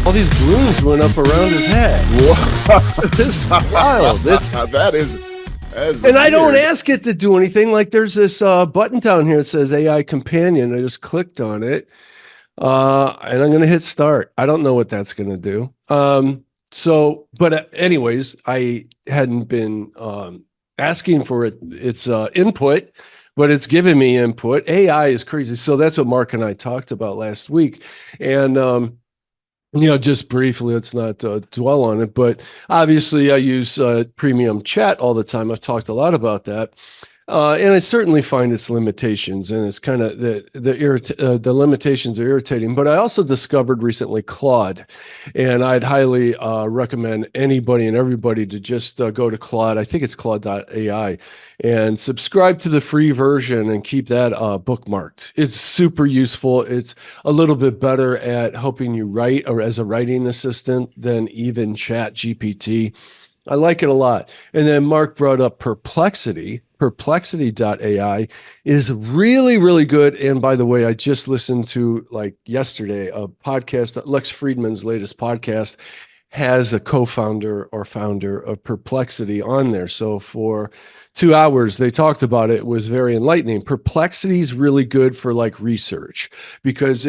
All these balloons went up around his head. Whoa. This is wild. That is and weird. I don't ask it to do anything. Like there's this button down here that says AI Companion. I just clicked on it. And I'm going to hit start. I don't know what that's going to do. But anyways, I hadn't been asking for its input, but it's giving me input. AI is crazy. So that's what Mark and I talked about last week. And, just briefly, let's not dwell on it, but obviously I use premium chat all the time. I've talked a lot about that. And I certainly find its limitations, and it's kind of the limitations are irritating. But I also discovered recently Claude, and I'd highly recommend anybody and everybody to just go to Claude. I think it's Claude.ai, and subscribe to the free version and keep that bookmarked. It's super useful. It's a little bit better at helping you write or as a writing assistant than even Chat GPT. I like it a lot. And then Mark brought up Perplexity. Perplexity.ai is really, really good. And by the way, I just listened to, like yesterday, a podcast. Lex Friedman's latest podcast has a co-founder or founder of Perplexity on there. So for 2 hours, they talked about it. It was very enlightening. Perplexity is really good for like research because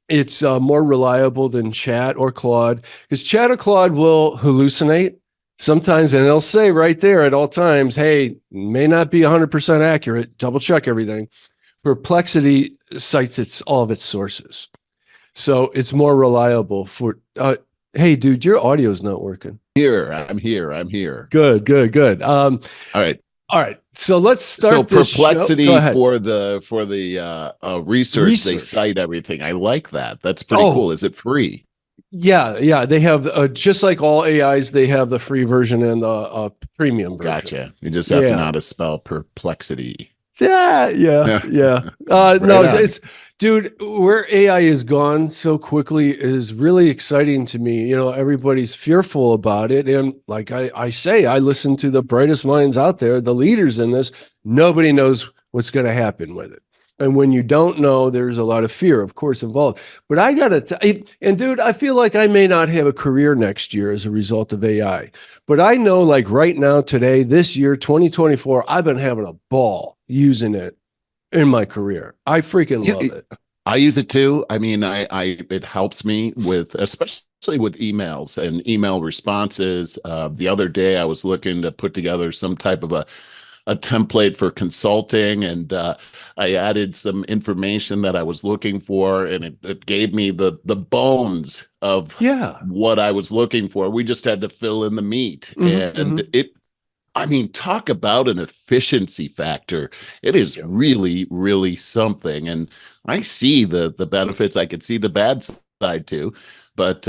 it's more reliable than Chat or Claude, because Chat or Claude will hallucinate sometimes, and it'll say right there at all times, hey, may not be 100% accurate, double check everything. Perplexity cites all of its sources. So it's more reliable for, hey, dude, your audio's not working. I'm here. Good. All right. So let's start. So Perplexity for the research, they Research. cite everything. I like that. That's pretty cool. Is it free? Yeah. They have just like all AIs, they have the free version and the premium version. Gotcha. You just have to know how to spell perplexity. Yeah. No, it's dude, where AI is gone so quickly is really exciting to me. Everybody's fearful about it. And like I say, I listen to the brightest minds out there, the leaders in this. Nobody knows what's going to happen with it. And when you don't know, there's a lot of fear, of course, involved. But I got to, and dude, I feel like I may not have a career next year as a result of AI. But I know, like right now, today, this year, 2024, I've been having a ball using it in my career. I freaking love it. I use it too. I mean, it helps me with, especially with emails and email responses. The other day, I was looking to put together some type of a template for consulting, and I added some information that I was looking for, and it gave me the bones of what I was looking for. We just had to fill in the meat. Talk about an efficiency factor. It is really, really something. And I see the benefits. I could see the bad side too, but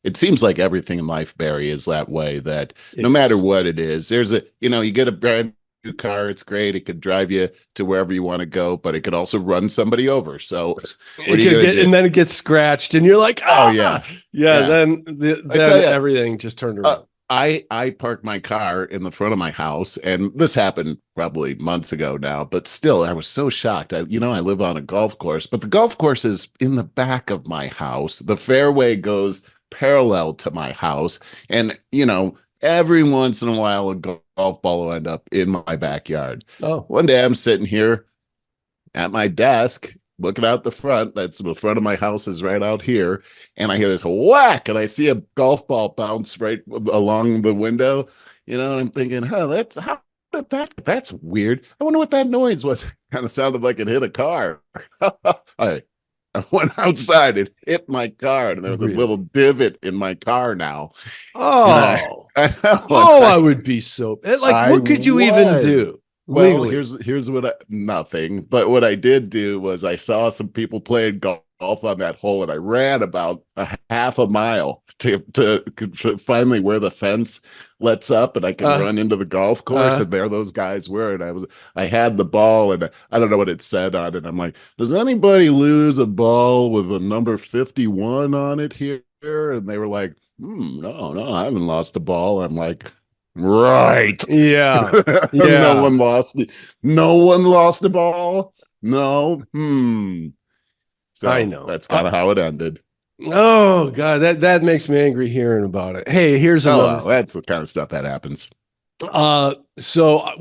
it seems like everything in life, Barry, is that way, that no matter what it is, there's you get a brand new car. It's great. It could drive you to wherever you want to go, but it could also run somebody over. So what are you going to do? And then it gets scratched and you're like, yeah. Then everything just turned around. I parked my car in the front of my house, and this happened probably months ago now, but still, I was so shocked. I live on a golf course, but the golf course is in the back of my house. The fairway goes parallel to my house, and every once in a while a golf ball will end up in my backyard. One day I'm sitting here at my desk looking out the front. That's the front of my house is right out here, and I hear this whack, and I see a golf ball bounce right along the window, and I'm thinking, that's weird. I wonder what that noise was. Kind of sounded like it hit a car. I went outside and hit my car, and there was a little divot in my car now. I would be so like, what could you even do? Well, here's nothing. But what I did do was I saw some people playing golf on that hole, and I ran about a half a mile to finally where the fence lets up, and I can run into the golf course. And there those guys were, and I had the ball, and I don't know what it said on it. I'm like, does anybody lose a ball with a number 51 on it here? And they were like, no, I haven't lost a ball. I'm like, right. Yeah. No one lost the ball. No. So I know that's kind of how it ended. Oh God, that makes me angry hearing about it. Hey, here's Oh, another well, that's the kind of stuff that happens. So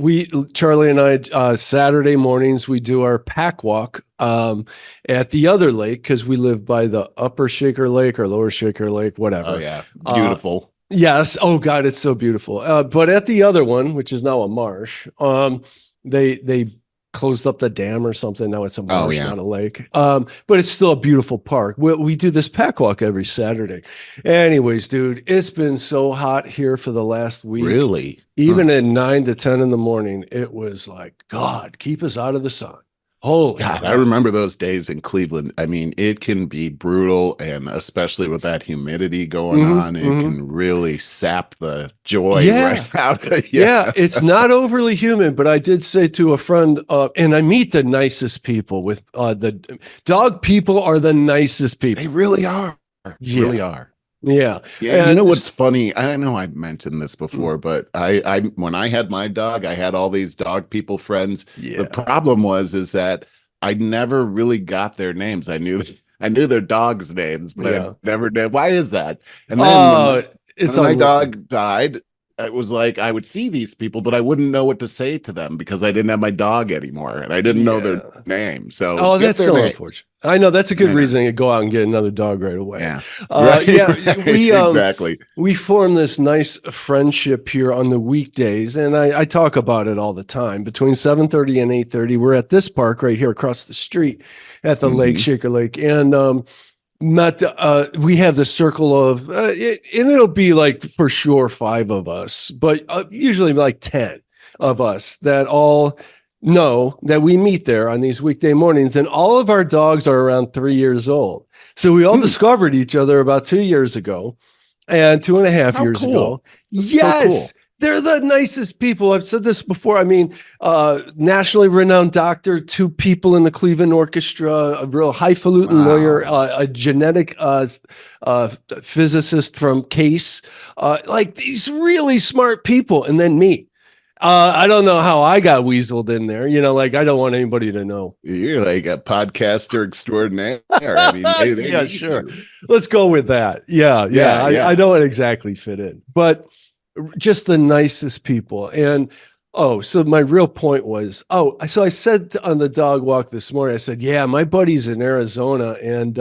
Charlie and I, Saturday mornings, we do our pack walk at the other lake because we live by the upper Shaker Lake or lower Shaker Lake, Oh whatever. yeah, Uh, beautiful. yes. Oh God, it's so beautiful. But at the other one, which is now a marsh, they closed up the dam or something. Now it's a Oh marsh, yeah, not a lake. But it's still a beautiful park. We do this pack walk every Saturday. Anyways, dude, it's been so hot here for the last week. really? Huh. Even at 9 to 10 in the morning, it was like, God, keep us out of the sun. Holy God, I crap. remember those days in Cleveland. I mean, it can be brutal, and especially with that humidity going Hmm. on, it Hmm. can really sap the joy right Yeah. out of you. Yeah. It's not overly humid, but I did say to a friend, and I meet the nicest people with the dog people are the nicest They people. really are. Really Yeah. are. Yeah. Yeah, you know And what's funny? I know I mentioned this before, mm, but I when I had my dog, I had all these dog people friends. The yeah. problem is that I never really got their names. I knew their dogs' names, but I Yeah. never did. Why is that? And then Uh, it's when my unwritten. dog died, it was like I would see these people, but I wouldn't know what to say to them because I didn't have my dog anymore and I didn't know their Yeah. name. So Oh, get that's their so names. unfortunate. I know that's a good I know. reason to go out and get another dog right away. Yeah. Right. Yeah, Right. Exactly. we form this nice friendship here on the weekdays, and I talk about it all the time. Between 7:30 and 8:30, we're at this park right here across the street at the lake, Hmm. Shaker Lake, and not we have the circle of and it'll be like for sure five of us, but usually like 10 of us that all know that we meet there on these weekday mornings, and all of our dogs are around 3 years old. So we all Hmm. discovered each other about 2 years ago and 2.5 How years ago. cool. This is so Yes, cool. they're the nicest people. I've said this before. I mean, nationally renowned doctor, two people in the Cleveland Orchestra, a real highfalutin lawyer, Wow. a genetic physicist from Case, like these really smart people. And then me. I don't know how I got weaseled in there. Like I don't want anybody to know. You're like a podcaster extraordinaire. I mean, they Yeah, need sure. you. Let's go with that. Yeah, yeah. Yeah, I yeah. don't exactly fit in, but just the nicest people. And oh, so my real point was, so I said on the dog walk this morning, I said, yeah, my buddy's in Arizona and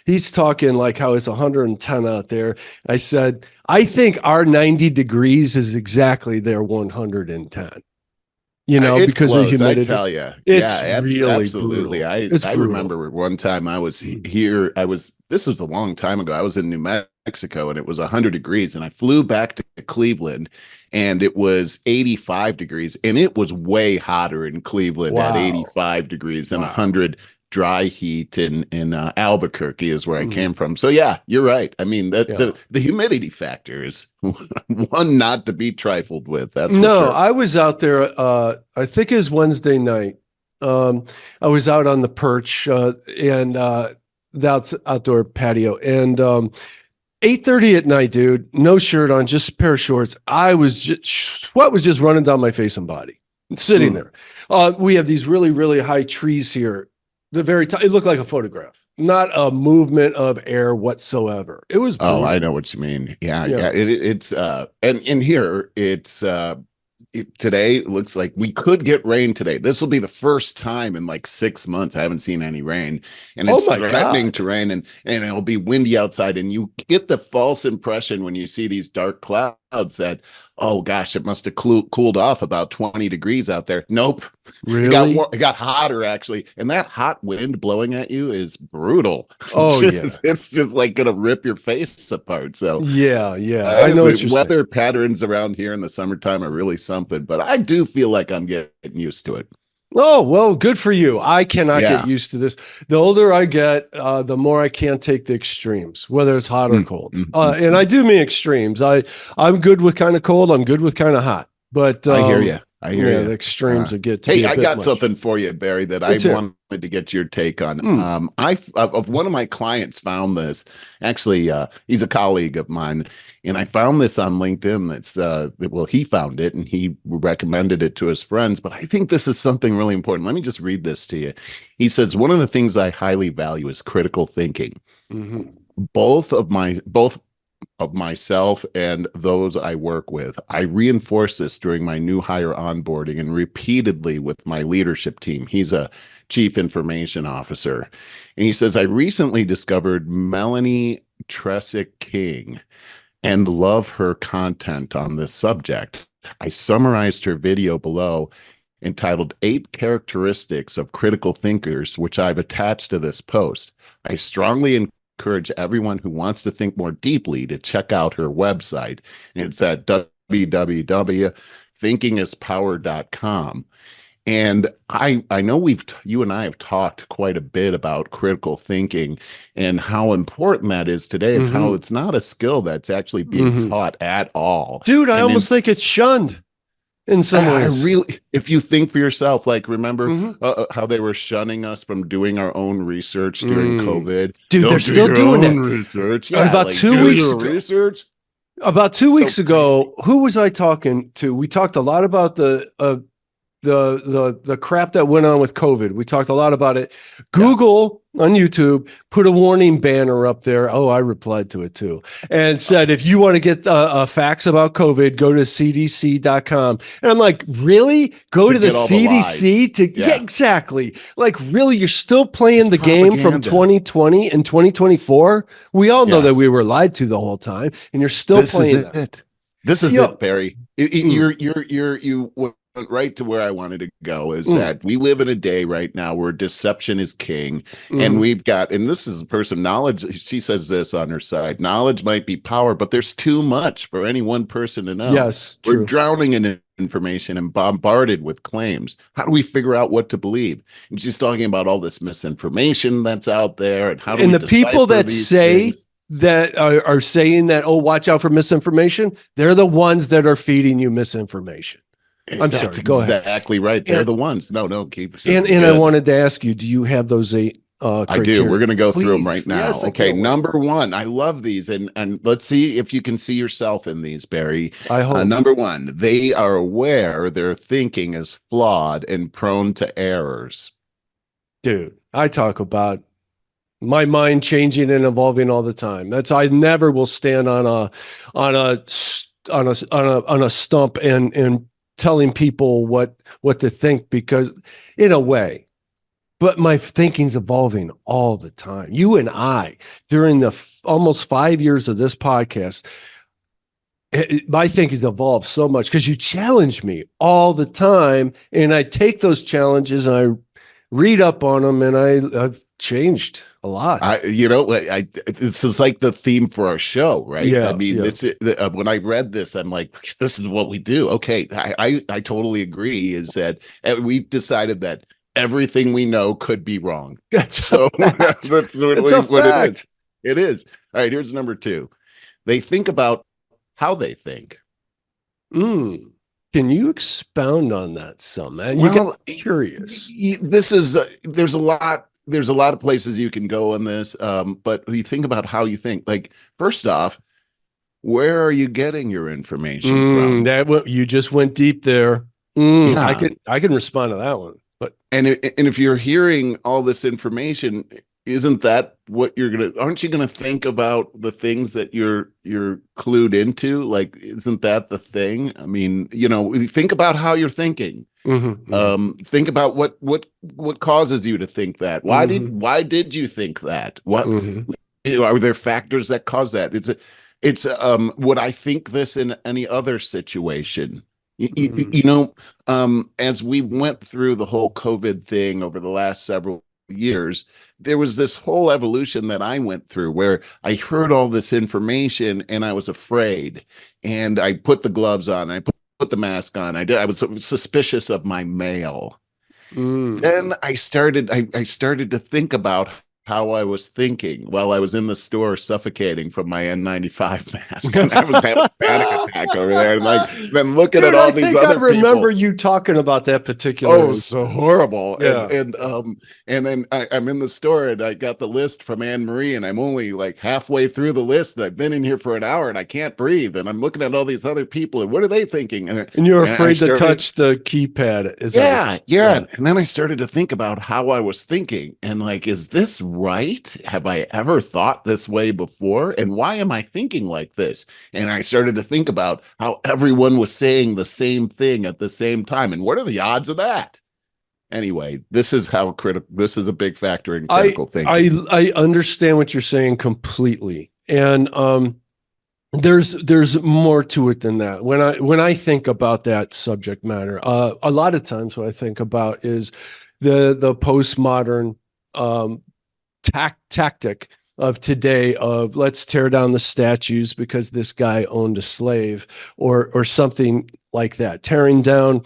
he's talking like how it's 110 out there. I said, I think our 90 degrees is exactly their 110, It's because of close, I humidity. tell you. Yeah, It's really absolutely. brutal. I It's I brutal. remember one time I was here. This was a long time ago. I was in New Mexico and it was 100 degrees, and I flew back to Cleveland, and it was 85 degrees, and it was way hotter in Cleveland at Wow. 85 degrees than Wow. 100 dry heat in Albuquerque is where I Mhm. came from. So yeah, you're right. I mean that Yeah. the humidity factor is one not to be trifled with. That's for No, sure. I was out there. I think it was Wednesday night. I was out on the perch and that's outdoor patio, and 8:30 at night, dude. No shirt on, just a pair of shorts. I was just sweat was just running down my face and body, sitting Mm. there. We have these really really high trees here. The very top, it looked like a photograph, not a movement of air whatsoever. It was Oh, I brutal. know what you mean. Yeah, yeah. Yeah. It's and in here today it looks like we could get rain today. This will be the first time in like 6 months I haven't seen any rain, and Oh it's my threatening God. to rain, and it'll be windy outside, and you get the false impression when you see these dark clouds that, oh gosh, it must have cooled off about 20 degrees out there. Nope. Really? It got hotter actually, and that hot wind blowing at you is brutal. Oh yeah. It's just like gonna rip your face apart. So Yeah, yeah. I know what the you're saying. weather patterns around here in the summertime are really something, but I do feel like I'm getting used to it. Oh, well, good for you. I cannot get Yeah. used to this. The older I get, the more I can't take the extremes, whether it's hot or Mm, cold. mm, mm, And I mm. do mean extremes. I'm good with kind of cold. I'm good with kind of hot. But I hear you. I hear yeah, you. the extremes would get to be Hey, a I bit got much. something for you, Barry, that I Let's hear. wanted to get your take on. Mm, I of one of my clients found this. Actually, he's a colleague of mine, and I found this on LinkedIn. Well, he found it and he recommended it to his friends. But I think this is something really important. Let me just read this to you. He says one of the things I highly value is critical thinking. mhm. both of myself and those I work with. I reinforce this during my new hire onboarding and repeatedly with my leadership team. He's a chief information officer. And he says, I recently discovered Melanie Trecek-King and love her content on this subject. I summarized her video below entitled 8 Characteristics of Critical Thinkers, which I've attached to this post. I strongly encourage everyone who wants to think more deeply to check out her website. It's at www.thinkingispower.com. And I know you and I have talked quite a bit about critical thinking and how important that is today, and how it's not a skill that's actually being taught at all. Dude, I almost think it's shunned in some ways. Really, if you think for yourself, like remember how they were shunning us from doing our own research during COVID. Dude, they're still doing it. Research. Yeah, about like, 2 weeks ago. Research. About 2 weeks ago, who was I talking to? We talked a lot about the crap that went on with COVID. We talked a lot about it. Google on YouTube put a warning banner up there. Oh, I replied to it too, and said, if you want to get facts about COVID, go to cdc.com. And I'm like, really? Go to the CDC yeah, exactly. Like, really? You're still playing the game from 2020 and 2024? We all know that we were lied to the whole time, and you're still playing it. This is it, Barry. You went right to where I wanted to go, is that we live in a day right now where deception is king. And we've got, and this is a person, knowledge, she says this on her side, knowledge might be power, but there's too much for any one person to know. Yes, we're drowning in information and bombarded with claims. How do we figure out what to believe? And she's talking about all this misinformation that's out there, and how do we the people that say things? That are saying that, oh, watch out for misinformation, they're the ones that are feeding you misinformation. I'm sorry. Go ahead. Exactly right. They're the ones. No, keep. And I wanted to ask you, do you have those 8? I do. We're going to go through them right now. Yes, okay. Number 1. I love these, and let's see if you can see yourself in these, Barry. I hope. Number 1, they are aware their thinking is flawed and prone to errors. Dude, I talk about my mind changing and evolving all the time. I never will stand on a stump and telling people what to think, because in a way, but my thinking's evolving all the time. You and I, during the almost 5 years of this podcast, my thinking's evolved so much because you challenge me all the time, and I take those challenges and I read up on them, and I've changed a lot. This is like the theme for our show, right? Yeah, I mean, when I read this, I'm like, this is what we do. Okay, I totally agree. Is that we decided that everything we know could be wrong. That's really what it is. It is. All right, here's number 2. They think about how they think. Can you expound on that some? You get curious. There's a lot of places you can go on this, but you think about how you think. Like, first off, where are you getting your information from? You just went deep there. I can respond to that one. But if you're hearing all this information, isn't that what aren't you gonna think about the things that you're clued into? Like, isn't that the thing? I mean, think about how you're thinking. Think about what causes you to think that. Why did you think that? What are there factors that cause that? It's would I think this in any other situation? As we went through the whole COVID thing over the last several years, there was this whole evolution that I went through where I heard all this information and I was afraid, and I put the gloves on, I put the mask on. I was suspicious of my mail. Then I started to think about how I was thinking while I was in the store suffocating from my N95 mask. And I was having a panic attack over there. And then looking at all these other people. I remember you talking about that particular. Oh, it was so horrible. Yeah. And then I'm in the store and I got the list from Anne Marie, and I'm only like halfway through the list, and I've been in here for an hour and I can't breathe. And I'm looking at all these other people, and what are they thinking? And you're afraid to touch the keypad. Yeah. And then I started to think about how I was thinking, and like, is this right? Have I ever thought this way before? And why am I thinking like this? And I started to think about how everyone was saying the same thing at the same time. And what are the odds of that? Anyway, this is how this is a big factor in critical thinking. I understand what you're saying completely. And there's more to it than that. When I think about that subject matter, a lot of times what I think about is the postmodern tactic of today of let's tear down the statues because this guy owned a slave or something like that, tearing down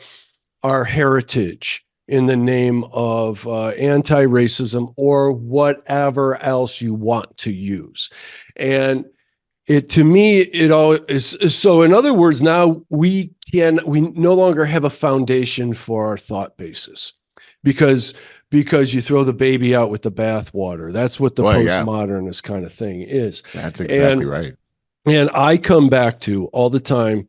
our heritage in the name of anti-racism or whatever else you want to use. And to me, it all is. So in other words, now we no longer have a foundation for our thought basis because you throw the baby out with the bathwater. That's what the postmodernist kind of thing is. That's exactly right. And I come back to all the time,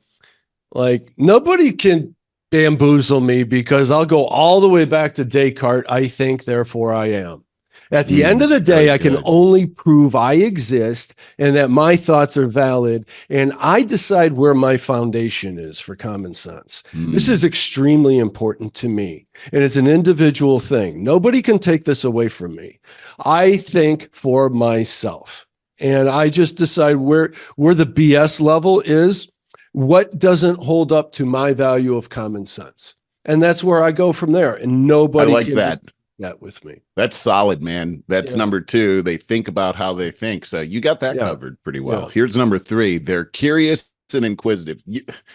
like nobody can bamboozle me because I'll go all the way back to Descartes. I think, therefore I am. At the end of the day, I can only prove I exist and that my thoughts are valid, and I decide where my foundation is for common sense. This is extremely important to me, and it's an individual thing. Nobody can take this away from me. I think for myself, and I just decide where the BS level is, what doesn't hold up to my value of common sense. And that's where I go from there, and nobody I like can that. That with me. That's solid, man. That's number 2. They think about how they think. So you got that covered pretty well. Here's number 3. They're curious and inquisitive.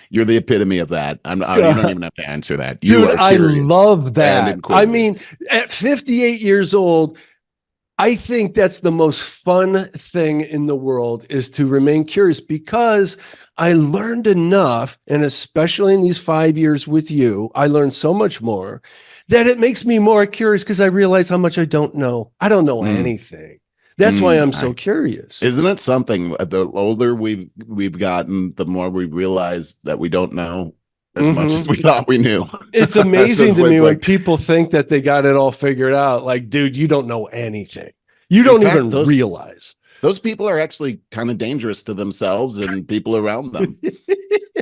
You're the epitome of that. You don't even have to answer that. Dude, I love that. I mean, at 58 years old, I think that's the most fun thing in the world is to remain curious because I learned enough, and especially in these 5 years with you, I learned so much more that it makes me more curious because I realize how much I don't know. I don't know anything. That's why I'm so curious. Isn't it something? The older we've gotten, the more we realize that we don't know as much as we thought we knew. It's amazing to me when people think that they got it all figured out. Like, dude, you don't know anything. You don't even realize. Those people are actually kind of dangerous to themselves and people around them.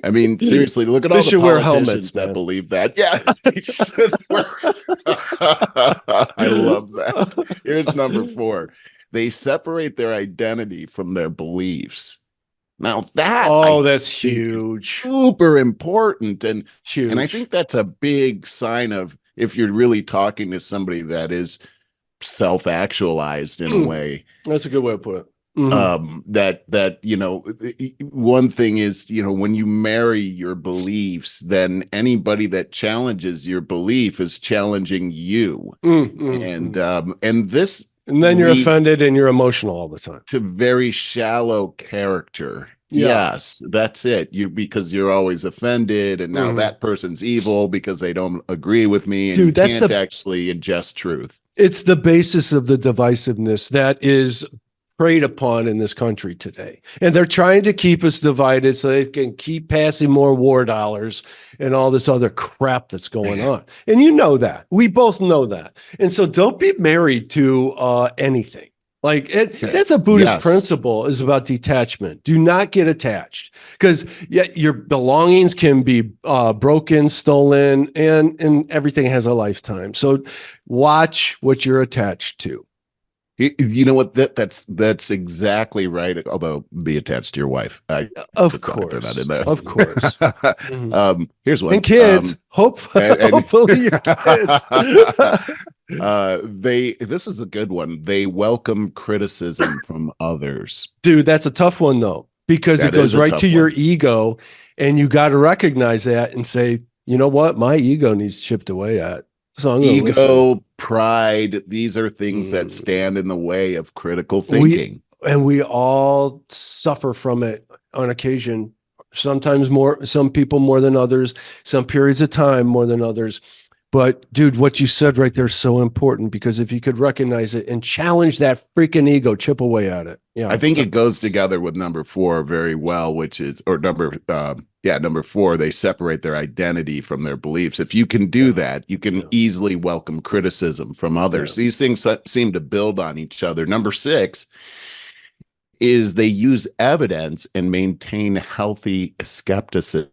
I mean, seriously, look at all the politicians that believe that. Yeah, they should wear. I love that. Here's number 4. They separate their identity from their beliefs. Now that's huge, super important, and huge. And I think that's a big sign of if you're really talking to somebody that is self-actualized in a way. That's a good way to put it. That one thing is, when you marry your beliefs, then anybody that challenges your belief is challenging you. And then you're offended and you're emotional all the time. To very shallow character. Yes, that's it. Because you're always offended, and now that person's evil because they don't agree with me, and dude, you can't actually ingest truth. It's the basis of the divisiveness that is preyed upon in this country today. And they're trying to keep us divided so they can keep passing more war dollars and all this other crap that's going on. And you know that. We both know that. And so don't be married to anything. Like that's a Buddhist principle, is about detachment. Do not get attached, because your belongings can be broken, stolen, and everything has a lifetime. So watch what you're attached to. You know what? That's exactly right. Although be attached to your wife. Of course. Here's one. And kids. Hopefully your kids. This is a good one. They welcome criticism from others. Dude, that's a tough one though, because it goes right to your ego, and you got to recognize that and say, you know what? My ego needs chipped away at. So ego, pride, these are things that stand in the way of critical thinking. We all suffer from it on occasion, sometimes more, some people more than others, some periods of time more than others. But dude, what you said right there is so important, because if you could recognize it and challenge that freaking ego, chip away at it. Yeah. I think it goes together with number 4 very well, which is, or number 4, they separate their identity from their beliefs. If you can do that, you can easily welcome criticism from others. These things seem to build on each other. Number 6 is they use evidence and maintain healthy skepticism.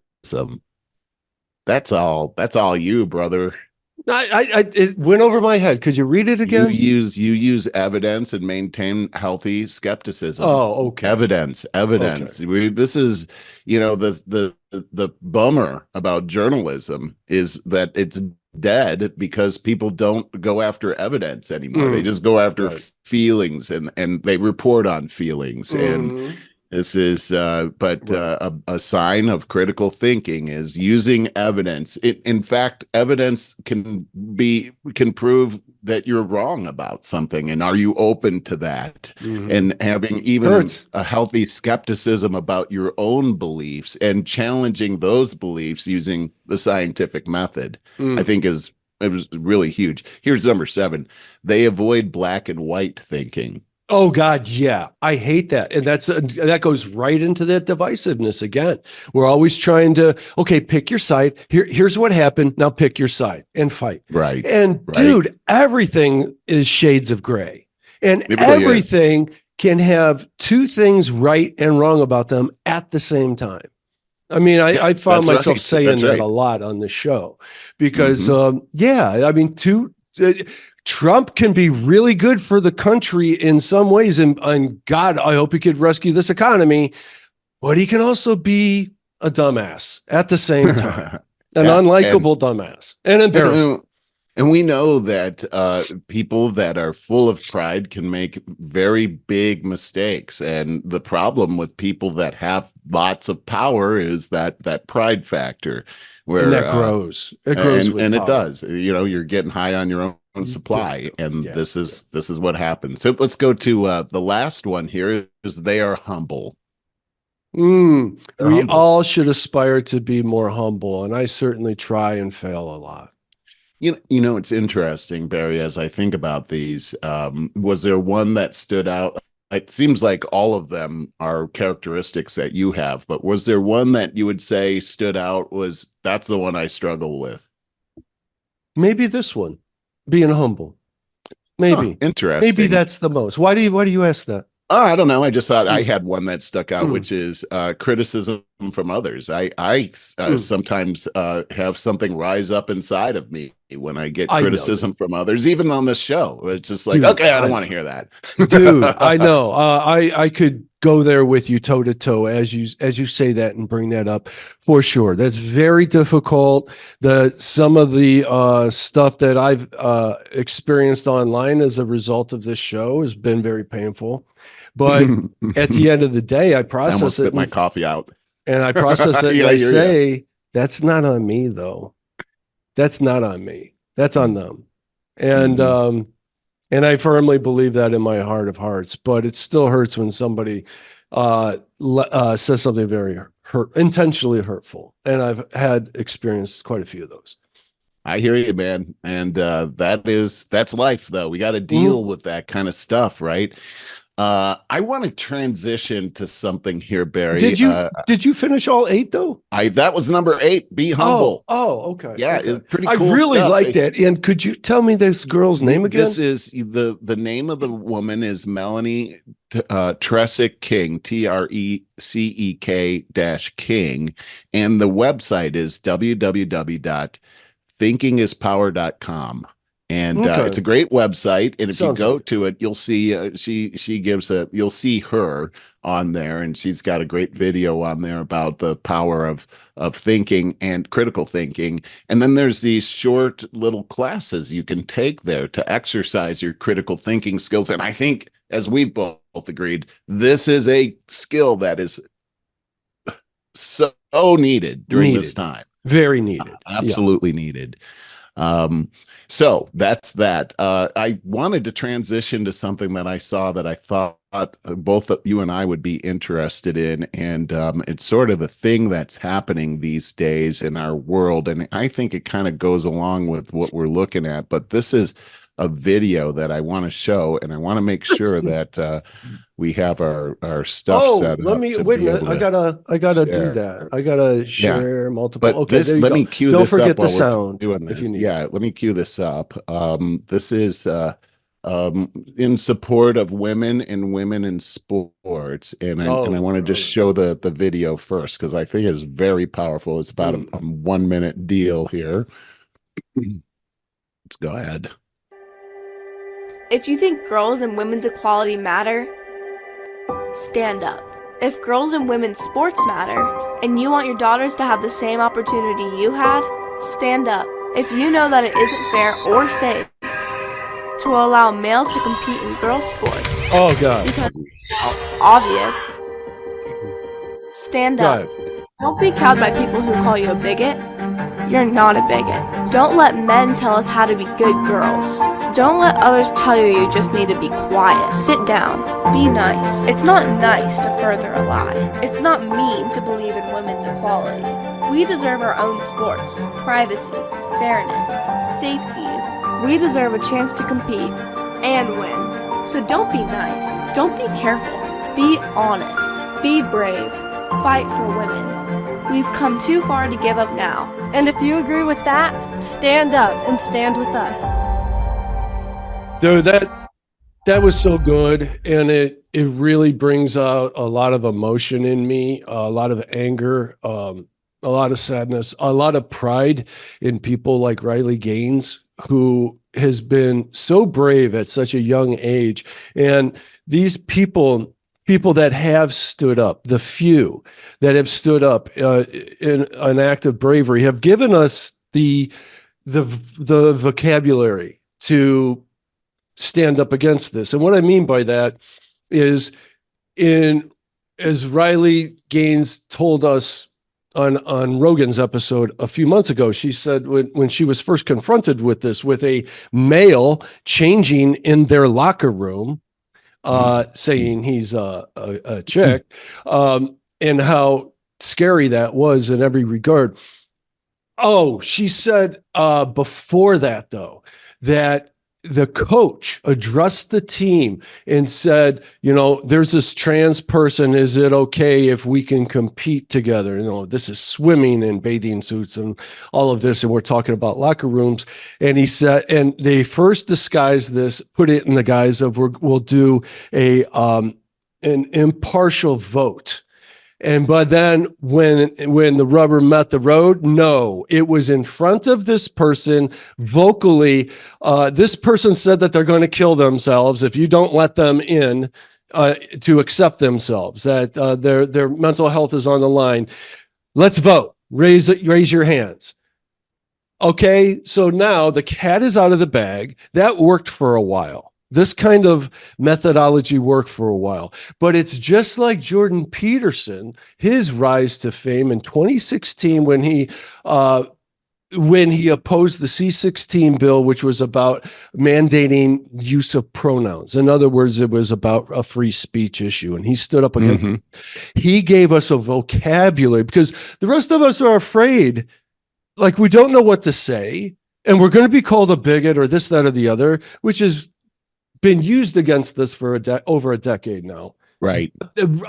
That's all you, brother. It went over my head. Could you read it again? You use evidence and maintain healthy skepticism. Oh, okay. Evidence. Okay. This is, the bummer about journalism is that it's dead because people don't go after evidence anymore. They just go after feelings, and they report on feelings. And this is, a sign of critical thinking is using evidence. In fact, evidence can prove that you're wrong about something. And are you open to that? And having even a healthy skepticism about your own beliefs and challenging those beliefs using the scientific method, I think it was really huge. Here's number 7. They avoid black and white thinking. Oh God, yeah. I hate that. And that goes right into that divisiveness again. We're always trying to, okay, pick your side. Here's what happened. Now pick your side and fight. Right. And dude, everything is shades of gray. And everything can have 2 things right and wrong about them at the same time. I mean, I found myself saying that a lot on the show because, Trump can be really good for the country in some ways. And God, I hope he could rescue this economy, but he can also be a dumbass at the same time, an unlikable dumbass and embarrassing. And we know that people that are full of pride can make very big mistakes. And the problem with people that have lots of power is that pride factor, where and that grows. It grows, and it does. You're getting high on your own supply, and this is what happens. So let's go to the last one here. Is they are humble. We all should aspire to be more humble, and I certainly try and fail a lot. It's interesting, Barry, as I think about these. Was there one that stood out? It seems like all of them are characteristics that you have, but was there one that you would say stood out? That's the one I struggle with? Maybe this one, being humble. Maybe. Interesting. Maybe that's the most. Why do you ask that? I don't know. I just thought I had one that stuck out, which is criticism from others. I sometimes have something rise up inside of me when I get criticism from others, even on this show. It's just like, I don't want to hear that. Dude, I know. I could go there with you toe to toe as you say that and bring that up for sure. That's very difficult. Some of the stuff that I've experienced online as a result of this show has been very painful. But at the end of the day, I process it. Spit my coffee out. And I process it and I say, that's not on me, though. That's not on me. That's on them. And and I firmly believe that in my heart of hearts. But it still hurts when somebody says something very intentionally hurtful. And I've had experienced quite a few of those. I hear you, man. And that's life, though. We got to deal with that kind of stuff, right? I want to transition to something here, Barry. Did you finish all 8 though? That was number 8. Be humble. Oh, okay. Yeah, okay. It's pretty cool. I really like that. And could you tell me this girl's name again? This is the name of the woman is Melanie Trecek-King, Trecek-King, and the website is www.thinkingispower.com. And it's a great website. And if you go to it, you'll see you'll see her on there, and she's got a great video on there about the power of thinking and critical thinking. And then there's these short little classes you can take there to exercise your critical thinking skills. And I think, as we've both agreed, this is a skill that is so needed during this time. Very needed. Absolutely needed. So that's that. I wanted to transition to something that I saw that I thought both you and I would be interested in, and it's sort of the thing that's happening these days in our world, and I think it kind of goes along with what we're looking at. But this is a video that I want to show, and I want to make sure that we have our stuff Oh, set let up me to wait a be minute. able I gotta do share. that. I gotta Yeah. share multiple. But Okay, there this, you let go. me cue Don't this up forget the while we're sound doing if you this. need it. Yeah, let me cue this up. This is in support of women and women in sports, and I Oh, want to just brother. show the video first because I think it's very powerful. It's about a Hmm. 1 minute deal here. Let's go ahead. If you think girls and women's equality matter, stand up. If girls and women's sports matter, and you want your daughters to have the same opportunity you had, stand up. If you know that it isn't fair or safe to allow males to compete in girls' sports Oh God. because it's obvious, stand Go up. ahead. Don't be cowed by people who call you a bigot. You're not a bigot. Don't let men tell us how to be good girls. Don't let others tell you you just need to be quiet. Sit down. Be nice. It's not nice to further a lie. It's not mean to believe in women's equality. We deserve our own sports, privacy, fairness, safety. We deserve a chance to compete and win. So don't be nice. Don't be careful. Be honest. Be brave. Fight for women. We've come too far to give up now. And if you agree with that, stand up and stand with us. Dude, that was so good, and it really brings out a lot of emotion in me, a lot of anger, a lot of sadness, a lot of pride in people like Riley Gaines, who has been so brave at such a young age. And these people that have stood up, the few that have stood up in an act of bravery, have given us the vocabulary to stand up against this. And what I mean by that is, as Riley Gaines told us on Rogan's episode a few months ago, she said when she was first confronted with this, with a male changing in their locker room, saying he's a chick, and how scary that was in every regard. Oh, she said before that, though, that the coach addressed the team and said, there's this trans person. Is it okay if we can compete together? This is swimming and bathing suits and all of this. And we're talking about locker rooms. And he said, and they first disguised this, put it in the guise of we'll do an impartial vote. But then when the rubber met the road, no, it was in front of this person vocally. This person said that they're going to kill themselves if you don't let them in to accept themselves, that their mental health is on the line. Let's vote. Raise your hands. Okay, so now the cat is out of the bag. That worked for a while. This kind of methodology worked for a while, but it's just like Jordan Peterson, his rise to fame in 2016 when he opposed the C-16 bill, which was about mandating use of pronouns. In other words, it was about a free speech issue, and he stood up against it. He gave us a vocabulary because the rest of us are afraid, like we don't know what to say, and we're going to be called a bigot or this, that, or the other, which is been used against us for over a decade now. Right.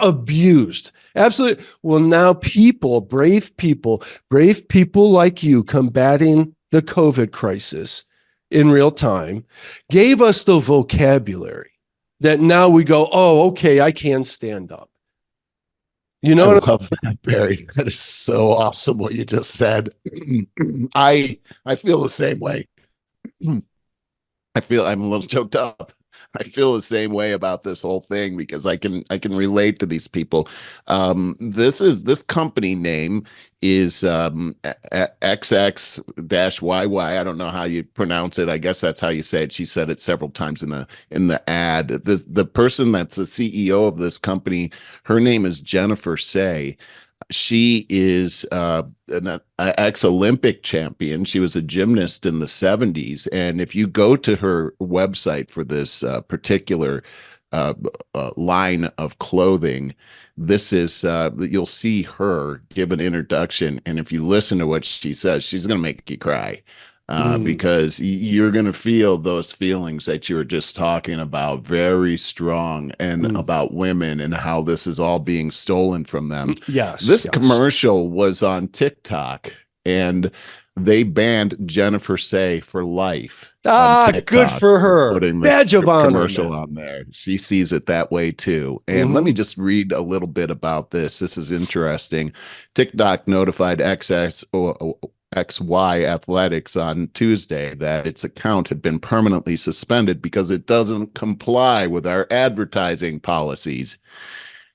Abused. Absolutely. Well, now brave people like you combating the COVID crisis in real time gave us the vocabulary that now we go, oh, okay, I can stand up. I love that, Barry. That is so awesome what you just said. I feel the same way. I'm a little choked up. I feel the same way about this whole thing because I can relate to these people. This company name is XX-YY. I don't know how you pronounce it. I guess that's how you say it. She said it several times in the ad. The person that's the CEO of this company, her name is Jennifer Say. she is an ex-Olympic champion. She was a gymnast in the 70s. And if you go to her website for this particular line of clothing, this is you'll see her give an introduction. And if you listen to what she says, she's going to make you cry. Because you're going to feel those feelings that you were just talking about, very strong, and about women and how this is all being stolen from them. This commercial was on TikTok, and they banned Jennifer Say for life. Good for her. Putting this Badge of honor commercial on there. She sees it that way too. And let me just read a little bit about this. This is interesting. TikTok notified XY Athletics on Tuesday that its account had been permanently suspended because it doesn't comply with our advertising policies.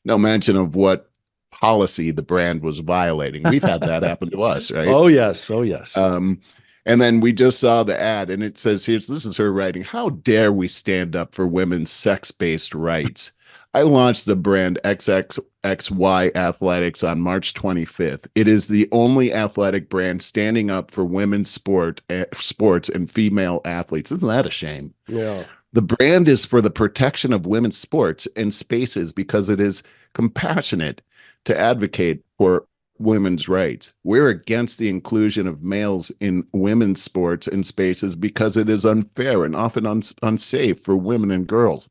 No mention of what policy the brand was violating. We've had that happen to us, right? Oh, yes. Oh, yes. And then we just saw the ad, and it says here, this is her writing: "How dare we stand up for women's sex-based rights? I launched the brand XXXY Athletics on March 25th. It is the only athletic brand standing up for women's sports and female athletes." Isn't that a shame? Yeah. The brand is for the protection of women's sports and spaces because it is compassionate to advocate for women's rights. We're against the inclusion of males in women's sports and spaces because it is unfair and often unsafe for women and girls.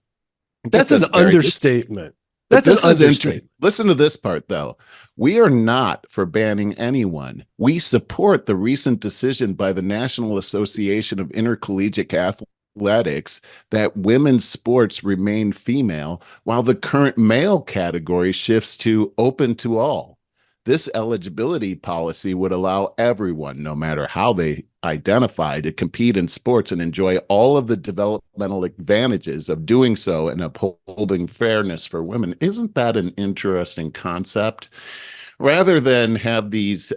That's an understatement. That's an understatement. Listen to this part, though. We are not for banning anyone. We support the recent decision by the National Association of Intercollegiate Athletics that women's sports remain female while the current male category shifts to open to all. This eligibility policy would allow everyone, no matter how they identify, to compete in sports and enjoy all of the developmental advantages of doing so and upholding fairness for women. Isn't that an interesting concept? Rather than have these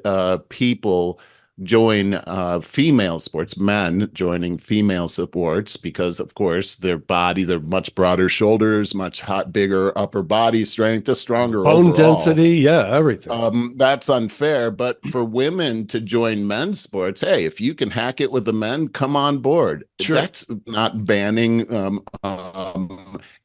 people join female sports, men joining female sports, because of course they're much broader shoulders, much bigger upper body strength, a stronger bone overall density, everything. That's unfair. But for women to join men's sports, hey, if you can hack it with the men, come on board. Sure. That's not banning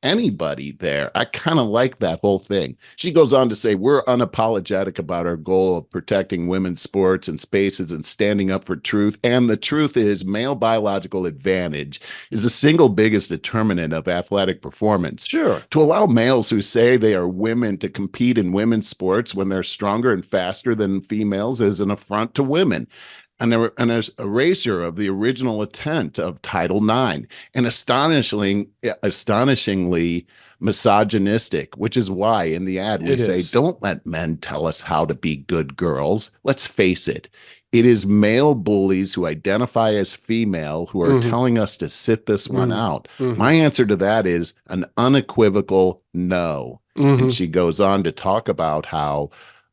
anybody there. I kind of like that whole thing. She goes on to say, we're unapologetic about our goal of protecting women's sports and spaces and standing up for truth. And the truth is, male biological advantage is the single biggest determinant of athletic performance. Sure. To allow males who say they are women to compete in women's sports when they're stronger and faster than females is an affront to women. And an erasure of the original intent of Title IX, and astonishingly misogynistic, which is why in the ad we say, don't let men tell us how to be good girls. Let's face it. It is male bullies who identify as female who are telling us to sit this one out. My answer to that is an unequivocal no. And she goes on to talk about how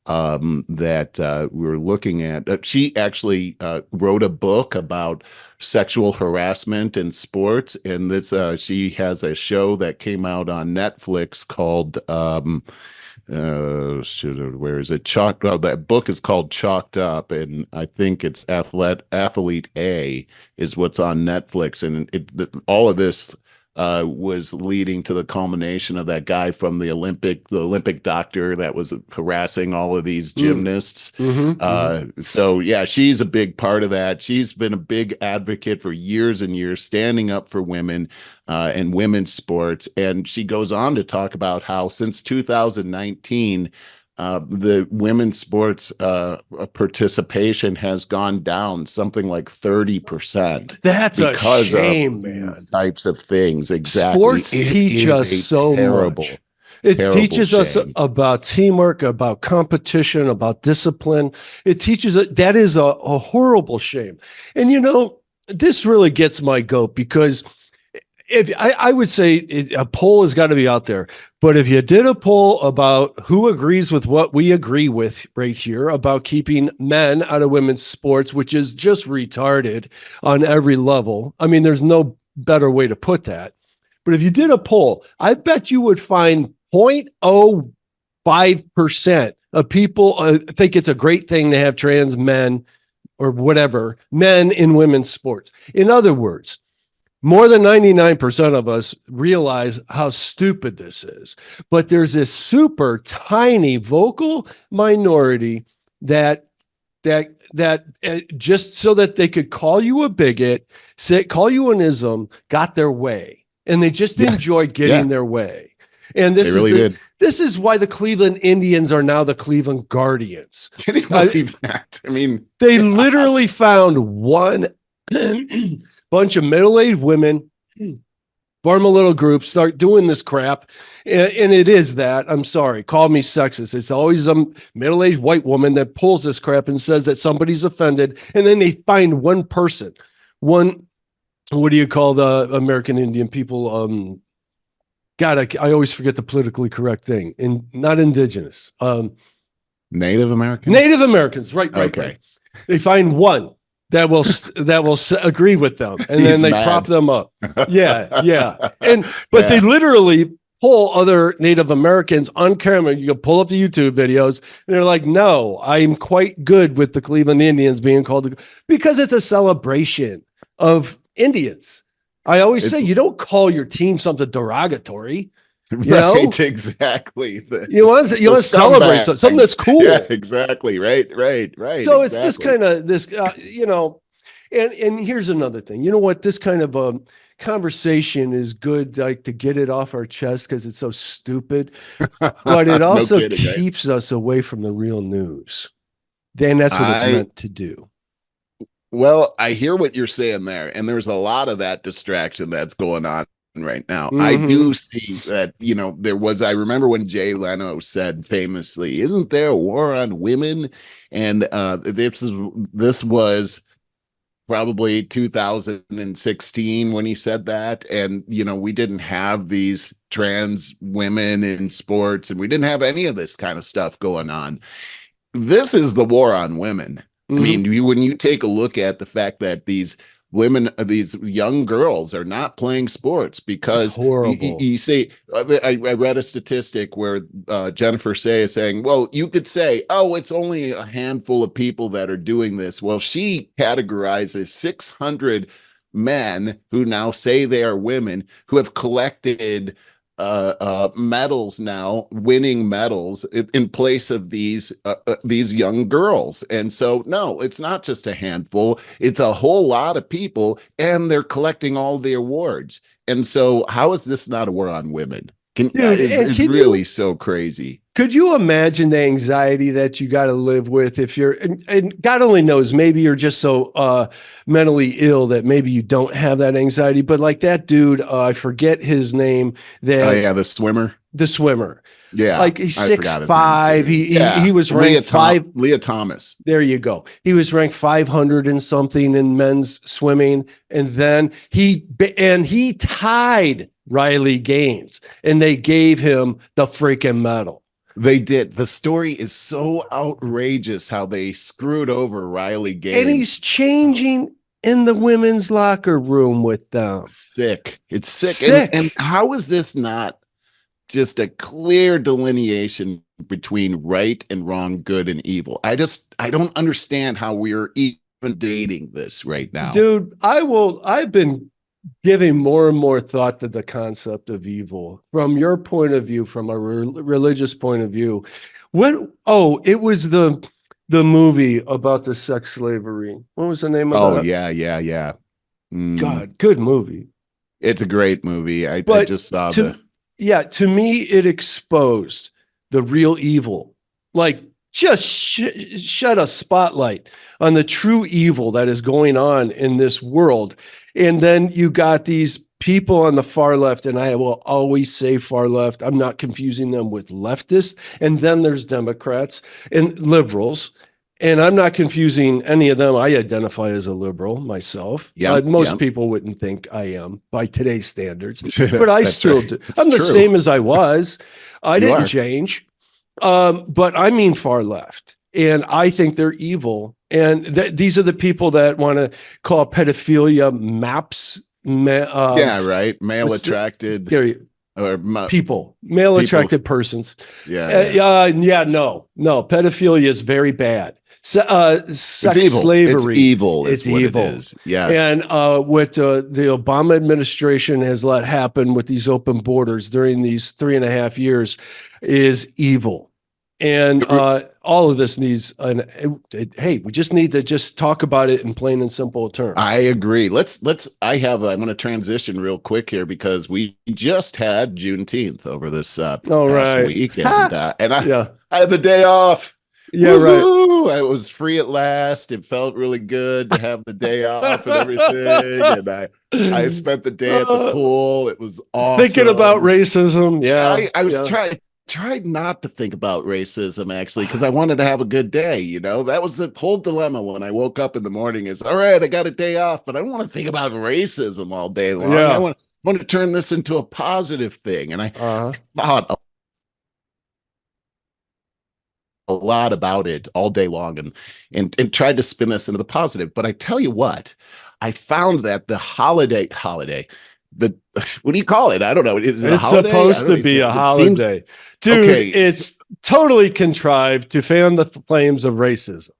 that we're looking at. She actually wrote a book about sexual harassment in sports, and this she has a show that came out on Netflix called where is it? That book is called Chalked Up, and I think it's Athlete A is what's on Netflix, and all of this was leading to the culmination of that guy from the Olympic doctor that was harassing all of these gymnasts. So yeah, she's a big part of that. She's been a big advocate for years and years, standing up for women and women's sports. And she goes on to talk about how since 2019, the women's sports participation has gone down something like 30%. That's a shame, man. Types of things. Exactly. Sports teach us so much. It teaches us about teamwork, about competition, about discipline. It teaches us that is a horrible shame. And this really gets my goat, because if I would say a poll has got to be out there, but if you did a poll about who agrees with what we agree with right here about keeping men out of women's sports, which is just retarded on every level. I mean, there's no better way to put that. But if you did a poll, I bet you would find 0.05% People think it's a great thing to have trans men or whatever, men in women's sports. In other words, more than 99% of us realize how stupid this is. But there's this super tiny vocal minority that just so that they could call you a bigot, call you an ism, got their way. And they just enjoy getting their way. And this did. This is why the Cleveland Indians are now the Cleveland Guardians. Can you believe that? I mean, they literally found one bunch of middle-aged women, form a little group, start doing this crap. And it is that, I'm sorry, call me sexist. It's always a middle-aged white woman that pulls this crap and says that somebody's offended. And then they find one person, what do you call the American Indian people? God, I always forget the politically correct thing. And not indigenous. Native Americans? Native Americans, right. Okay. They find one that will agree with them, and then they prop them up. Yeah. But they literally pull other Native Americans on camera. You can pull up the YouTube videos, and they're like, "No, I'm quite good with the Cleveland Indians being called," because it's a celebration of Indians. I always say you don't call your team something derogatory. Right, exactly. You want to celebrate something that's cool. Yeah, exactly. Right. So it's this kind of and here's another thing. You know what? This kind of conversation is good, like, to get it off our chest because it's so stupid, but it also keeps us away from the real news. Then that's what it's meant to do. Well, I hear what you're saying there, and there's a lot of that distraction that's going on right now. I do see that, I remember when Jay Leno said famously, "Isn't there a war on women?" And this was probably 2016 when he said that. And, we didn't have these trans women in sports, and we didn't have any of this kind of stuff going on. This is the war on women. I mean, when you take a look at the fact that these women, these young girls are not playing sports because you say, I read a statistic where Jennifer Say is saying, well, you could say, oh, it's only a handful of people that are doing this. Well, she categorizes 600 men who now say they are women who have collected medals now, winning medals in place of these young girls. And so, no, it's not just a handful, it's a whole lot of people, and they're collecting all the awards. And so how is this not a war on women? It's really so crazy. Could you imagine the anxiety that you got to live with if you're, and God only knows, maybe you're just so mentally ill that maybe you don't have that anxiety, but like that dude, I forget his name. The swimmer. Yeah. Like he's 6'5". He was ranked Leah Thomas. There you go. He was ranked 500 and something in men's swimming. And then he tied Riley Gaines, and they gave him the freaking medal. They did. The story is so outrageous how they screwed over Riley Gaines. And he's changing in the women's locker room with them. Sick. It's sick. And how is this not just a clear delineation between right and wrong, good and evil? I don't understand how we're even dating this right now. Dude, I've been giving more and more thought to the concept of evil from your point of view, from a religious point of view. It was the movie about the sex slavery. What was the name of that? Yeah. God, good movie. It's a great movie. I just saw to me, it exposed the real evil. Like, just shed a spotlight on the true evil that is going on in this world. And then you got these people on the far left, and I will always say far left. I'm not confusing them with leftists. And then there's Democrats and liberals. And I'm not confusing any of them. I identify as a liberal myself. Most people wouldn't think I am by today's standards, but I still do. I'm the same as I was. I didn't change. But I mean far left, and I think they're evil. And these are the people that want to call pedophilia MAPS. Male attracted. or People, male attracted persons. Yeah. No. Pedophilia is very bad. Sex It's evil. slavery. It's evil. It's what evil. It is. Yes. And what the Obama administration has let happen with these open borders during these 3.5 years is evil. And all of this needs hey, we just need to just talk about it in plain and simple terms. I agree. I'm going to transition real quick here because we just had Juneteenth over this past week. And I had the day off. Yeah, Woo-hoo! Right. I was free at last. It felt really good to have the day off and everything. And I spent the day at the pool. It was awesome. Thinking about racism. Yeah. I was tried not to think about racism actually, because I wanted to have a good day. That was the whole dilemma when I woke up in the morning is, all right, I got a day off, but I don't want to think about racism all day long. I want to turn this into a positive thing. And I thought a lot about it all day long and tried to spin this into the positive. But I tell you what, I found that the holiday, what do you call it? I don't know. It's supposed to be a holiday. Dude, it's totally contrived to fan the flames of racism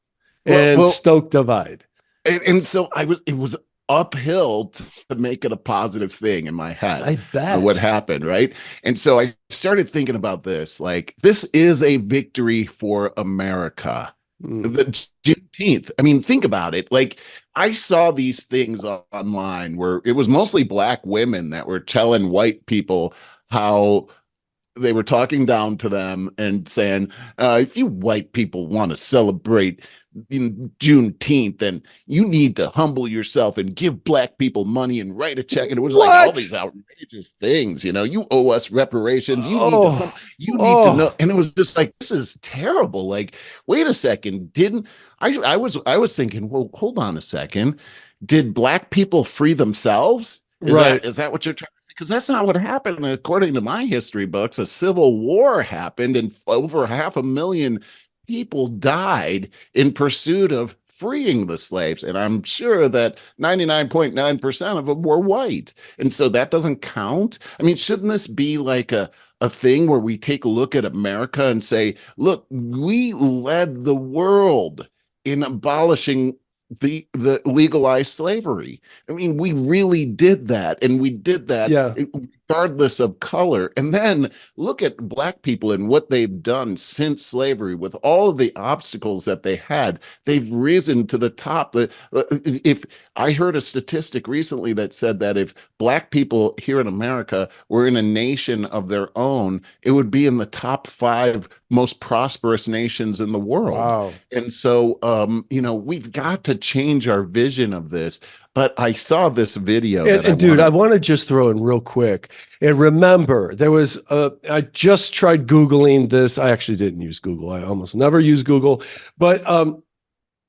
and stoke divide. And so it was uphill to make it a positive thing in my head. I bet. What happened, right? And so I started thinking about this. Like, this is a victory for America. The Juneteenth. I mean, think about it. Like, I saw these things online where it was mostly Black women that were telling white people how they were talking down to them and saying, if you white people want to celebrate in Juneteenth, then you need to humble yourself and give Black people money and write a check. And it was like all these outrageous things, you owe us reparations. You need to know. And it was just like, this is terrible. Like, wait a second. I was thinking, well, hold on a second. Did Black people free themselves? Is that what you're trying to say? Because that's not what happened. According to my history books, a civil war happened and over 500,000 people died in pursuit of freeing the slaves. And I'm sure that 99.9% of them were white. And so that doesn't count. I mean, shouldn't this be like a thing where we take a look at America and say, look, we led the world in abolishing the legalized slavery. I mean, we really did that. And we did that regardless of color. And then look at Black people and what they've done since slavery with all of the obstacles that they had. They've risen to the top. If I heard a statistic recently that said that if Black people here in America were in a nation of their own, it would be in the top 5 most prosperous nations in the world. Wow. And so, we've got to change our vision of this. But I saw this video. I want to just throw in real quick. And remember, there was, I just tried Googling this. I actually didn't use Google. I almost never use Google. But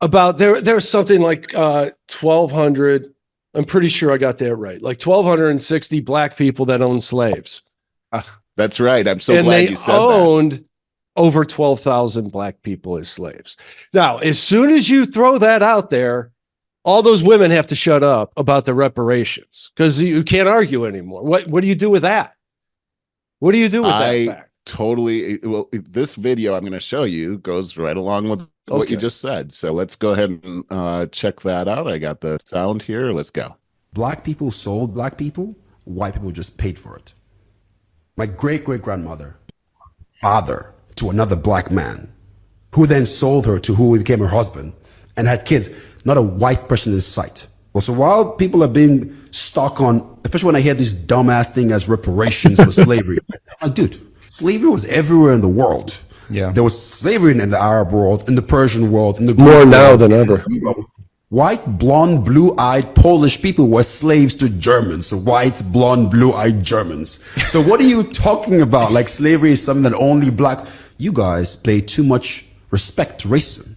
there's something like 1,200, I'm pretty sure I got that right, like 1,260 Black people that owned slaves. That's right. I'm so glad you said that. And they owned over 12,000 Black people as slaves. Now, as soon as you throw that out there, all those women have to shut up about the reparations because you can't argue anymore. What do you do with that? What do you do with that fact? Well, this video I'm going to show you goes right along with what you just said. So let's go ahead and check that out. I got the sound here. Let's go. Black people sold Black people. White people just paid for it. My great-great-grandmother, father to another Black man, who then sold her to who became her husband and had kids. Not a white person in sight. Well, so while people are being stuck on, especially when I hear this dumbass thing as reparations for slavery, I'm like, dude, slavery was everywhere in the world. Yeah, there was slavery in the Arab world, in the Persian world, in the more Greek now world. than ever. White, blonde, blue-eyed Polish people were slaves to Germans. So white, blonde, blue-eyed Germans. So what are you talking about? Like slavery is something that only Black. You guys pay too much respect to racism.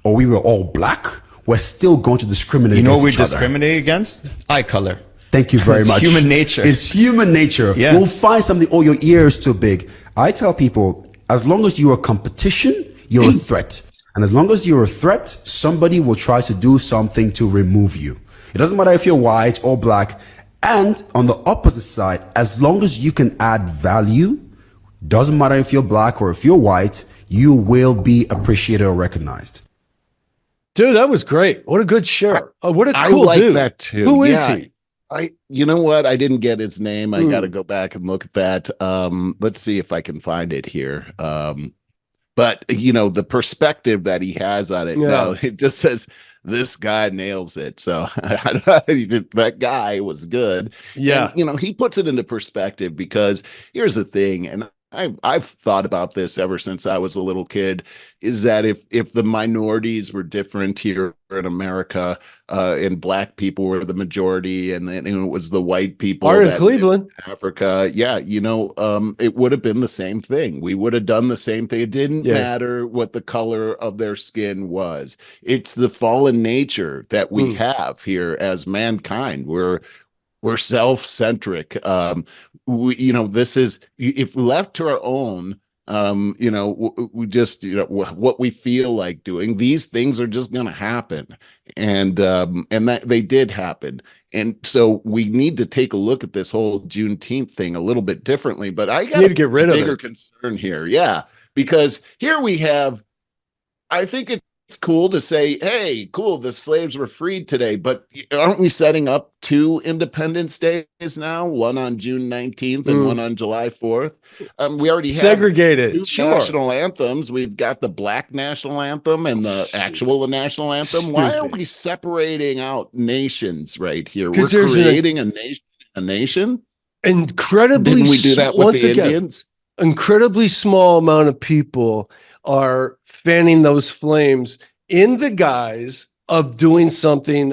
Or we were all Black, we're still going to discriminate against we each other. discriminate against? Eye color. Thank you very much. It's human nature. It's human nature. Yeah. We'll find something, your ear is too big. I tell people, as long as you're a competition, you're a threat. And as long as you're a threat, somebody will try to do something to remove you. It doesn't matter if you're white or Black. And on the opposite side, as long as you can add value, doesn't matter if you're black or if you're white, you will be appreciated or recognized. Dude, that was great. What a good share. What a I cool like dude. that too. Who is Yeah. he? You know what? I didn't get his name. I got to go back and look at that. Let's see if I can find it here. But you know, the perspective that he has on it, no, it just says this guy nails it. So that guy was good. Yeah. And, you know, he puts it into perspective because here's the thing, and I've thought about this ever since I was a little kid, is that if the minorities were different here in America, and black people were the majority, and then it was the white people in Cleveland, Africa, yeah, you know, it would have been the same thing. We would have done the same thing. It didn't matter what the color of their skin was. It's the fallen nature that we have here as mankind. We're self-centric. You know, this is, if left to our own, you know, we just, you know, what we feel like doing, these things are just going to happen. And that they did happen. And so we need to take a look at this whole Juneteenth thing a little bit differently, but I got to get rid of bigger concern here. Yeah. Because here we have, I think it's cool to say, hey, cool, the slaves were freed today, but aren't we setting up 2 Independence Days now? One on June 19th and one on July 4th. We already have segregated 2 national anthems. We've got the Black national anthem and the actual national anthem. Why are we separating out nations right here? We're creating a nation. Incredibly, didn't we do that with the Indians? Incredibly small amount of people are fanning those flames in the guise of doing something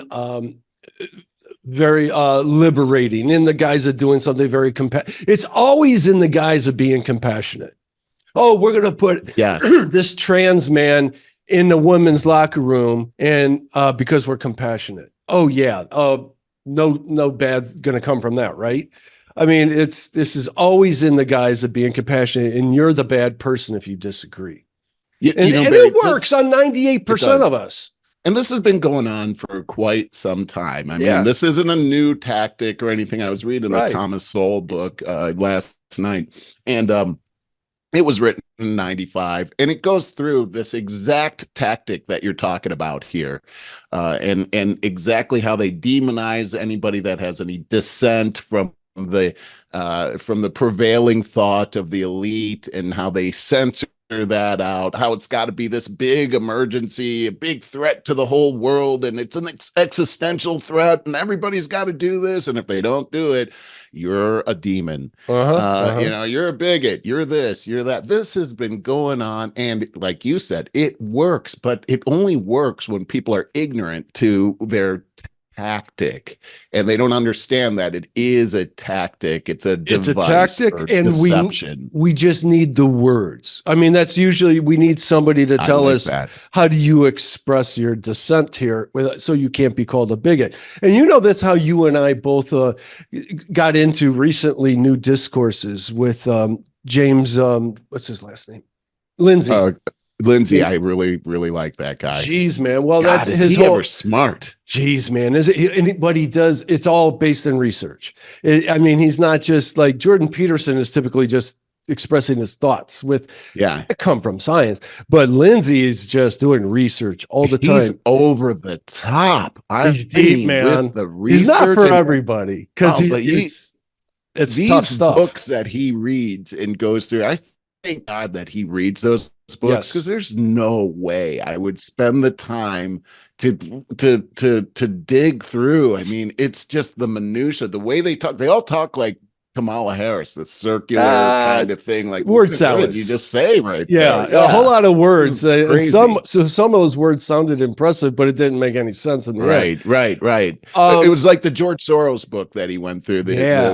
very liberating, in the guise of doing something very it's always in the guise of being compassionate. Oh, we're going to put this trans man in the women's locker room, and because we're compassionate. Oh yeah. No bad's going to come from that, right? I mean, this is always in the guise of being compassionate, and you're the bad person if you disagree. And it works on 98% of us. And this has been going on for quite some time. I mean, this isn't a new tactic or anything. I was reading a Thomas Sowell book last night, and it was written in 95, and it goes through this exact tactic that you're talking about here, and exactly how they demonize anybody that has any dissent from the prevailing thought of the elite, and how they censor that out, how it's got to be this big emergency, a big threat to the whole world, and it's an existential threat, and everybody's got to do this, and if they don't do it, you're a demon. You know, you're a bigot, you're this, you're that. This has been going on, and like you said, it works, but it only works when people are ignorant to their tactic, and they don't understand that it is a tactic. It's a tactic, and deception. we just need the words. I mean, that's usually, we need somebody to tell us how do you express your dissent here so you can't be called a bigot. And you know, that's how you and I both got into recently new discourses with James, what's his last name? Lindsay. I really like that guy. Jeez, man. Well, God, that's his whole smart. Jeez, man. What he does, it's all based in research. I mean, he's not just like Jordan Peterson is typically just expressing his thoughts with, it come from science, but Lindsay is just doing research all the time. He's over the top. He's deep, man. With the research, he's not for everybody, because it's these tough stuff. Books that he reads and goes through, I thank God that he reads those books, because there's no way I would spend the time to dig through. I mean, it's just the minutia, the way they talk. They all talk like Kamala Harris, the circular kind of thing, like word salad. What did you just say right there? A whole lot of words. And some of those words sounded impressive, but it didn't make any sense in the end. Right. It was like the George Soros book that he went through.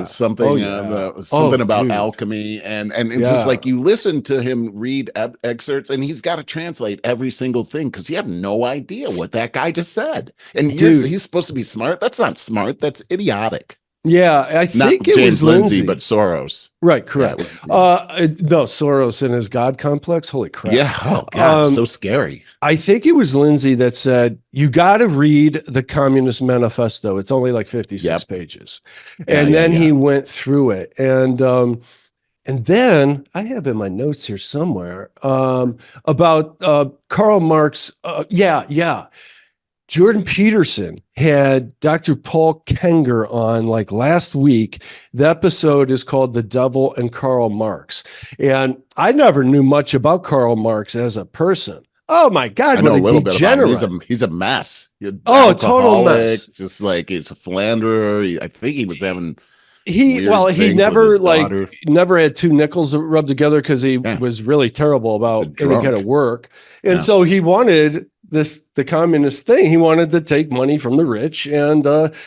Something about alchemy, and it's just like you listen to him read excerpts, and he's got to translate every single thing because you have no idea what that guy just said. And he's supposed to be smart. That's not smart. That's idiotic. Yeah, I Not think it James was Lindsay. but Soros. Right, Yeah, correct. it was, No, Soros and his God complex. Holy crap. yeah. Oh God, so scary. I think it was Lindsay that said, you got to read the Communist Manifesto. It's only like 56 pages. And then he went through it. And then I have in my notes here somewhere about Karl Marx. Jordan Peterson had Dr. Paul Kenger on like last week. The episode is called The Devil and Karl Marx. And I never knew much about Karl Marx as a person. Oh my God, I know what a little bit about degenerate. him. He's a mess. Oh, total mess. Just like he's a philanderer. I think he was having he never had two nickels rubbed together because he was really terrible about any kind of work. And so he wanted the communist thing. He wanted to take money from the rich, and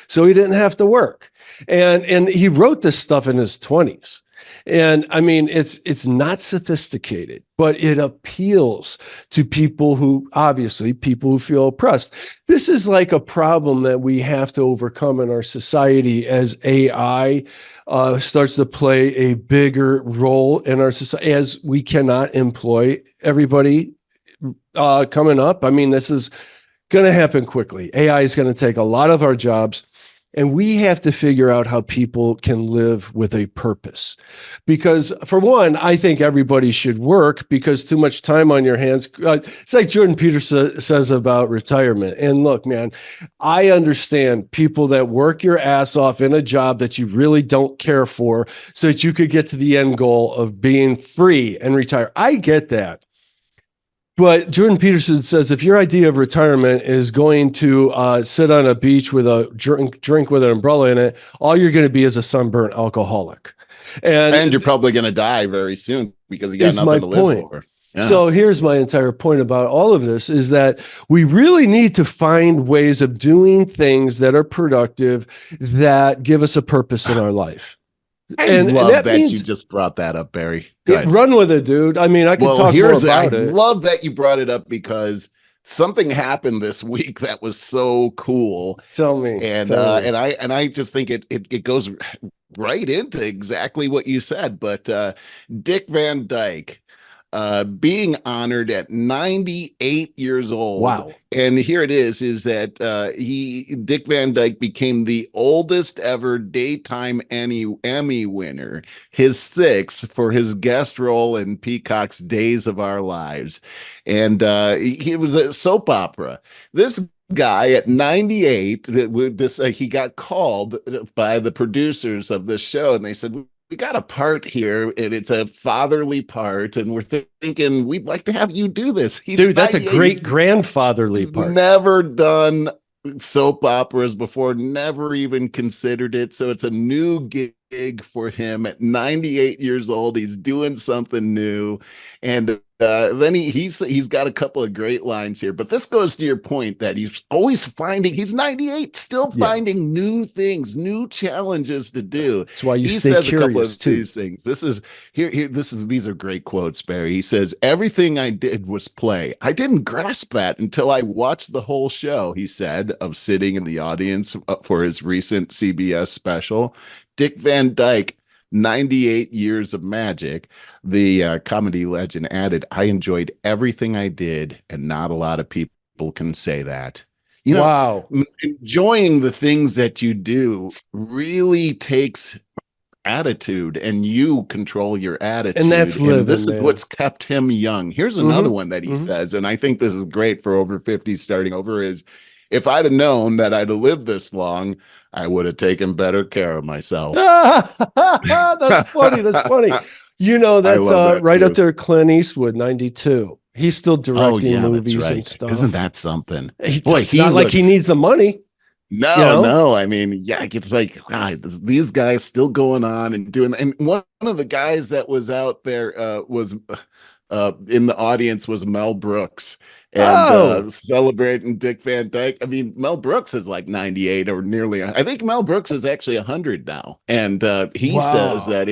so he didn't have to work. And he wrote this stuff in his 20s. And I mean, it's not sophisticated, but it appeals to people who feel oppressed. This is like a problem that we have to overcome in our society as AI starts to play a bigger role in our society, as we cannot employ everybody coming up. I mean, this is going to happen quickly. AI is going to take a lot of our jobs. And we have to figure out how people can live with a purpose. Because for one, I think everybody should work, because too much time on your hands. It's like Jordan Peterson says about retirement. And look, man, I understand people that work your ass off in a job that you really don't care for so that you could get to the end goal of being free and retire. I get that. But Jordan Peterson says, if your idea of retirement is going to sit on a beach with a drink with an umbrella in it, all you're going to be is a sunburnt alcoholic. And you're probably going to die very soon because you got nothing to live for. Yeah. So here's my entire point about all of this is that we really need to find ways of doing things that are productive, that give us a purpose in our life. I love that you just brought that up, Barry. Run with it, dude. I mean, I can talk more about it. I love that you brought it up because something happened this week that was so cool. Tell me. And I just think it goes right into exactly what you said. But Dick Van Dyke being honored at 98 years old. Wow. And here it is that Dick Van Dyke became the oldest ever daytime Emmy winner, his 6th, for his guest role in Peacock's Days of Our Lives. And he was a soap opera. This guy at 98, he got called by the producers of this show, and they said, we got a part here, and it's a fatherly part, and we're thinking we'd like to have you do this. Dude, that's a great grandfatherly part. Never done soap operas before, never even considered it. So it's a new gig for him at 98 years old. He's doing something new. And then he's got a couple of great lines here, but this goes to your point that he's always he's 98, still finding new things, new challenges to do. That's why you stay curious too. These things. These are great quotes, Barry. He says, everything I did was play. I didn't grasp that until I watched the whole show, he said, of sitting in the audience for his recent CBS special. Dick Van Dyke, 98 years of magic. The comedy legend added, I enjoyed everything I did, and not a lot of people can say that. You know, wow. Enjoying the things that you do really takes attitude, and you control your attitude. And that's living, this is what's kept him young. Here's another one that he says, and I think this is great for over 50 starting over, is, if I'd have known that I'd have lived this long, I would have taken better care of myself. That's funny. That's funny. You know, that's right too. up there. Clint Eastwood, 92. He's still directing movies and stuff. Isn't that something? It's not like he needs the money. No. I mean, yeah, it's like, God, these guys still going on and doing. And one of the guys that was out there was in the audience was Mel Brooks. And celebrating Dick Van Dyke. I mean, Mel Brooks is like 98 or nearly. I think Mel Brooks is actually 100 now. And he says that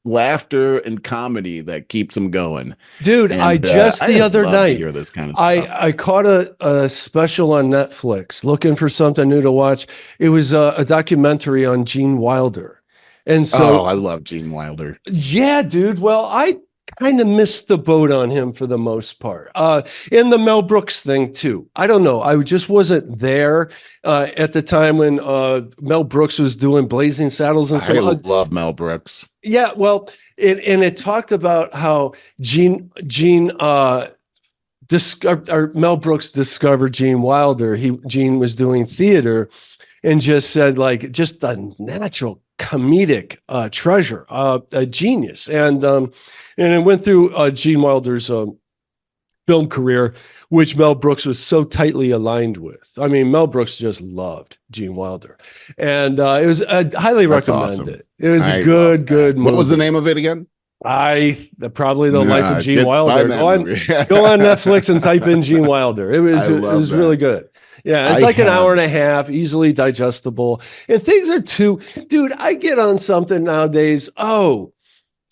laughter and comedy that keeps them going. Dude, And, I just the other love to night, hear this kind of stuff. I caught a special on Netflix looking for something new to watch. It was a documentary on Gene Wilder. And so, I love Gene Wilder. yeah, dude. Well, I kind of missed the boat on him for the most part. And the Mel Brooks thing too. I don't know. I just wasn't there at the time when Mel Brooks was doing Blazing Saddles and so I on. love Mel Brooks. Yeah, well, it talked about how Mel Brooks discovered Gene Wilder. Gene was doing theater and just said like just a natural comedic treasure, a genius. And it went through Gene Wilder's film career, which Mel Brooks was so tightly aligned with. I mean, Mel Brooks just loved Gene Wilder, and it was highly recommend awesome. it. It was a good movie. What was the name of it again? Probably the Life of Gene Wilder. Go on movie. Netflix and type in Gene Wilder. It was really good. Yeah, it's like an hour and a half, easily digestible. And things are dude, I get on something nowadays. Oh,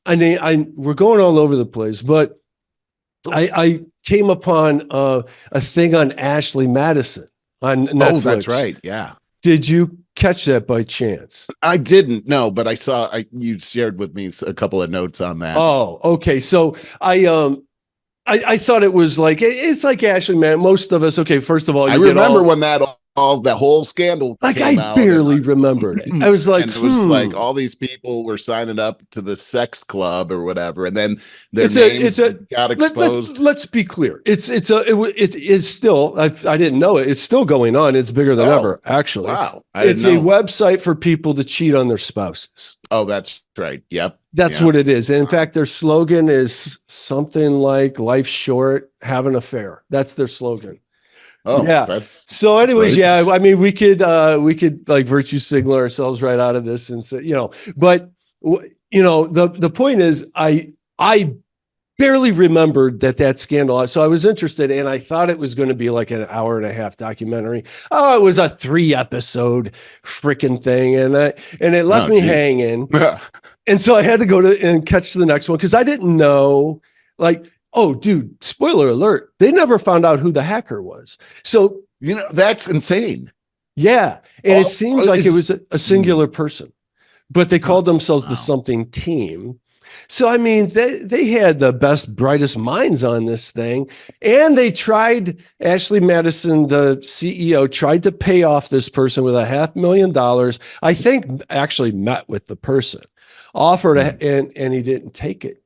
I mean, we're going all over the place, but I came upon a thing on Ashley Madison on Netflix. Oh, that's right. Yeah. Did you catch that by chance? I didn't know, but I saw you shared with me a couple of notes on that. Oh, okay. So I thought it was like it's like Ashley, man. Most of us, okay. First of all, I remember when that whole scandal came out, barely remembered it. I was like, and it was like all these people were signing up to the sex club or whatever, and then their names got exposed. Let's be clear. It is still. I didn't know it. It's still going on. It's bigger than ever. Actually, wow. It's a website for people to cheat on their spouses. Oh, that's right. Yep. That's what it is. And in fact, their slogan is something like "Life's short, have an affair." That's their slogan. Oh, yeah. That's so. Anyways, great. yeah. I mean, we could like virtue signal ourselves right out of this and say, but the point is, I barely remembered that scandal. So I was interested, and I thought it was going to be like an hour and a half documentary. Oh, it was a 3-episode freaking thing, and it left me hanging. And so I had to go and catch the next one because I didn't know, like, oh, dude, spoiler alert, they never found out who the hacker was. So, that's insane. Yeah. And it seems like it was a singular person, but they called themselves the something team. So, I mean, they had the best, brightest minds on this thing. And they tried, Ashley Madison, the CEO, tried to pay off this person with $500,000. I think actually met with the person, offered, and he didn't take it.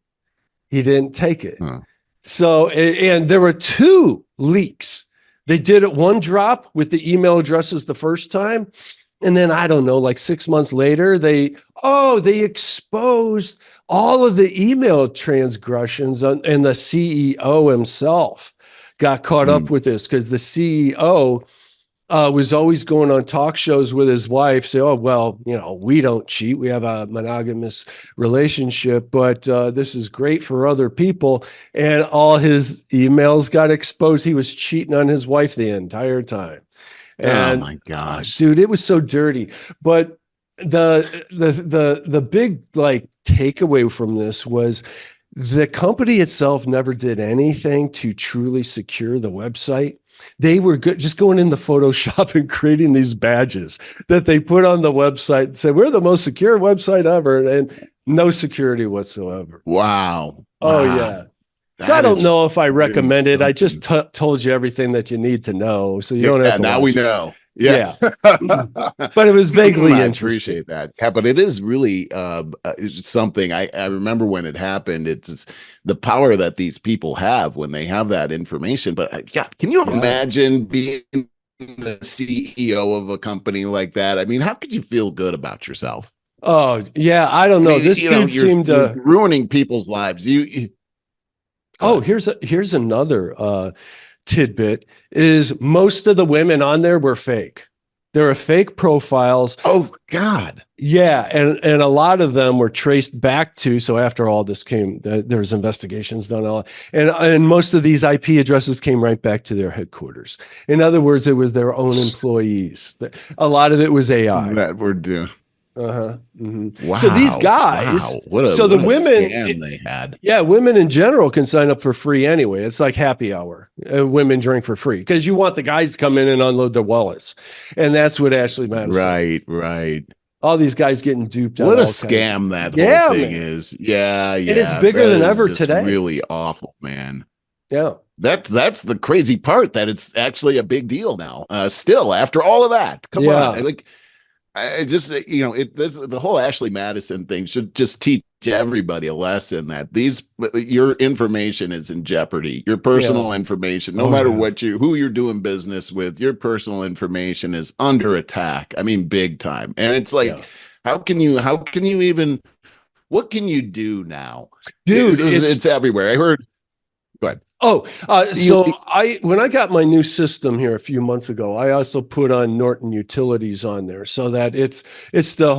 He didn't take it. So, and there were 2 leaks. They did it one drop with the email addresses the first time. And then, I don't know, like 6 months later, they exposed all of the email transgressions, and the CEO himself got caught up with this because the CEO was always going on talk shows with his wife, say, oh, well, we don't cheat. We have a monogamous relationship, but this is great for other people. And all his emails got exposed. He was cheating on his wife the entire time. And, oh my gosh, dude, it was so dirty. But the big like takeaway from this was the company itself never did anything to truly secure the website. They were just going into Photoshop and creating these badges that they put on the website and said, we're the most secure website ever, and no security whatsoever. Wow. Oh, yeah. So I don't know if I recommend it. I just told you everything that you need to know. So you don't have to. Now we know. Yes. Yeah. But it was vaguely I interesting. appreciate that. Yeah, but it is really it's something I remember when it happened. It's the power that these people have when they have that information. But can you imagine being the CEO of a company like that? I mean, how could you feel good about yourself? Oh, yeah. I don't know. This dude seemed you're ruining people's lives. Here's another tidbit is most of the women on there were fake. There were fake profiles. Oh God. Yeah. And a lot of them were traced back to, so after all this came, there's investigations done. And most of these IP addresses came right back to their headquarters. In other words, it was their own employees. A lot of it was AI. That we're doing. Wow. So these guys, wow. What a, so the what a women, scam they had. yeah, women in general can sign up for free anyway. It's like happy hour. Women drink for free because you want the guys to come in and unload their wallets. And that's what Ashley Madison. Right, right. All these guys getting duped. What on a all kinds of- scam that Yeah, whole thing man. is. Yeah, yeah. And it's bigger that than is ever just today. Really awful, man. Yeah. That's the crazy part, that it's actually a big deal now. Still, after all of that, come Yeah. on. Like, I just, the whole Ashley Madison thing should just teach everybody a lesson that your information is in jeopardy. Your personal information, no matter who you're doing business with, your personal information is under attack. I mean, big time. And it's like, how can you even, what can you do now? Dude, it's everywhere. I heard, go ahead. Oh, so when I got my new system here a few months ago, I also put on Norton Utilities on there so that it's to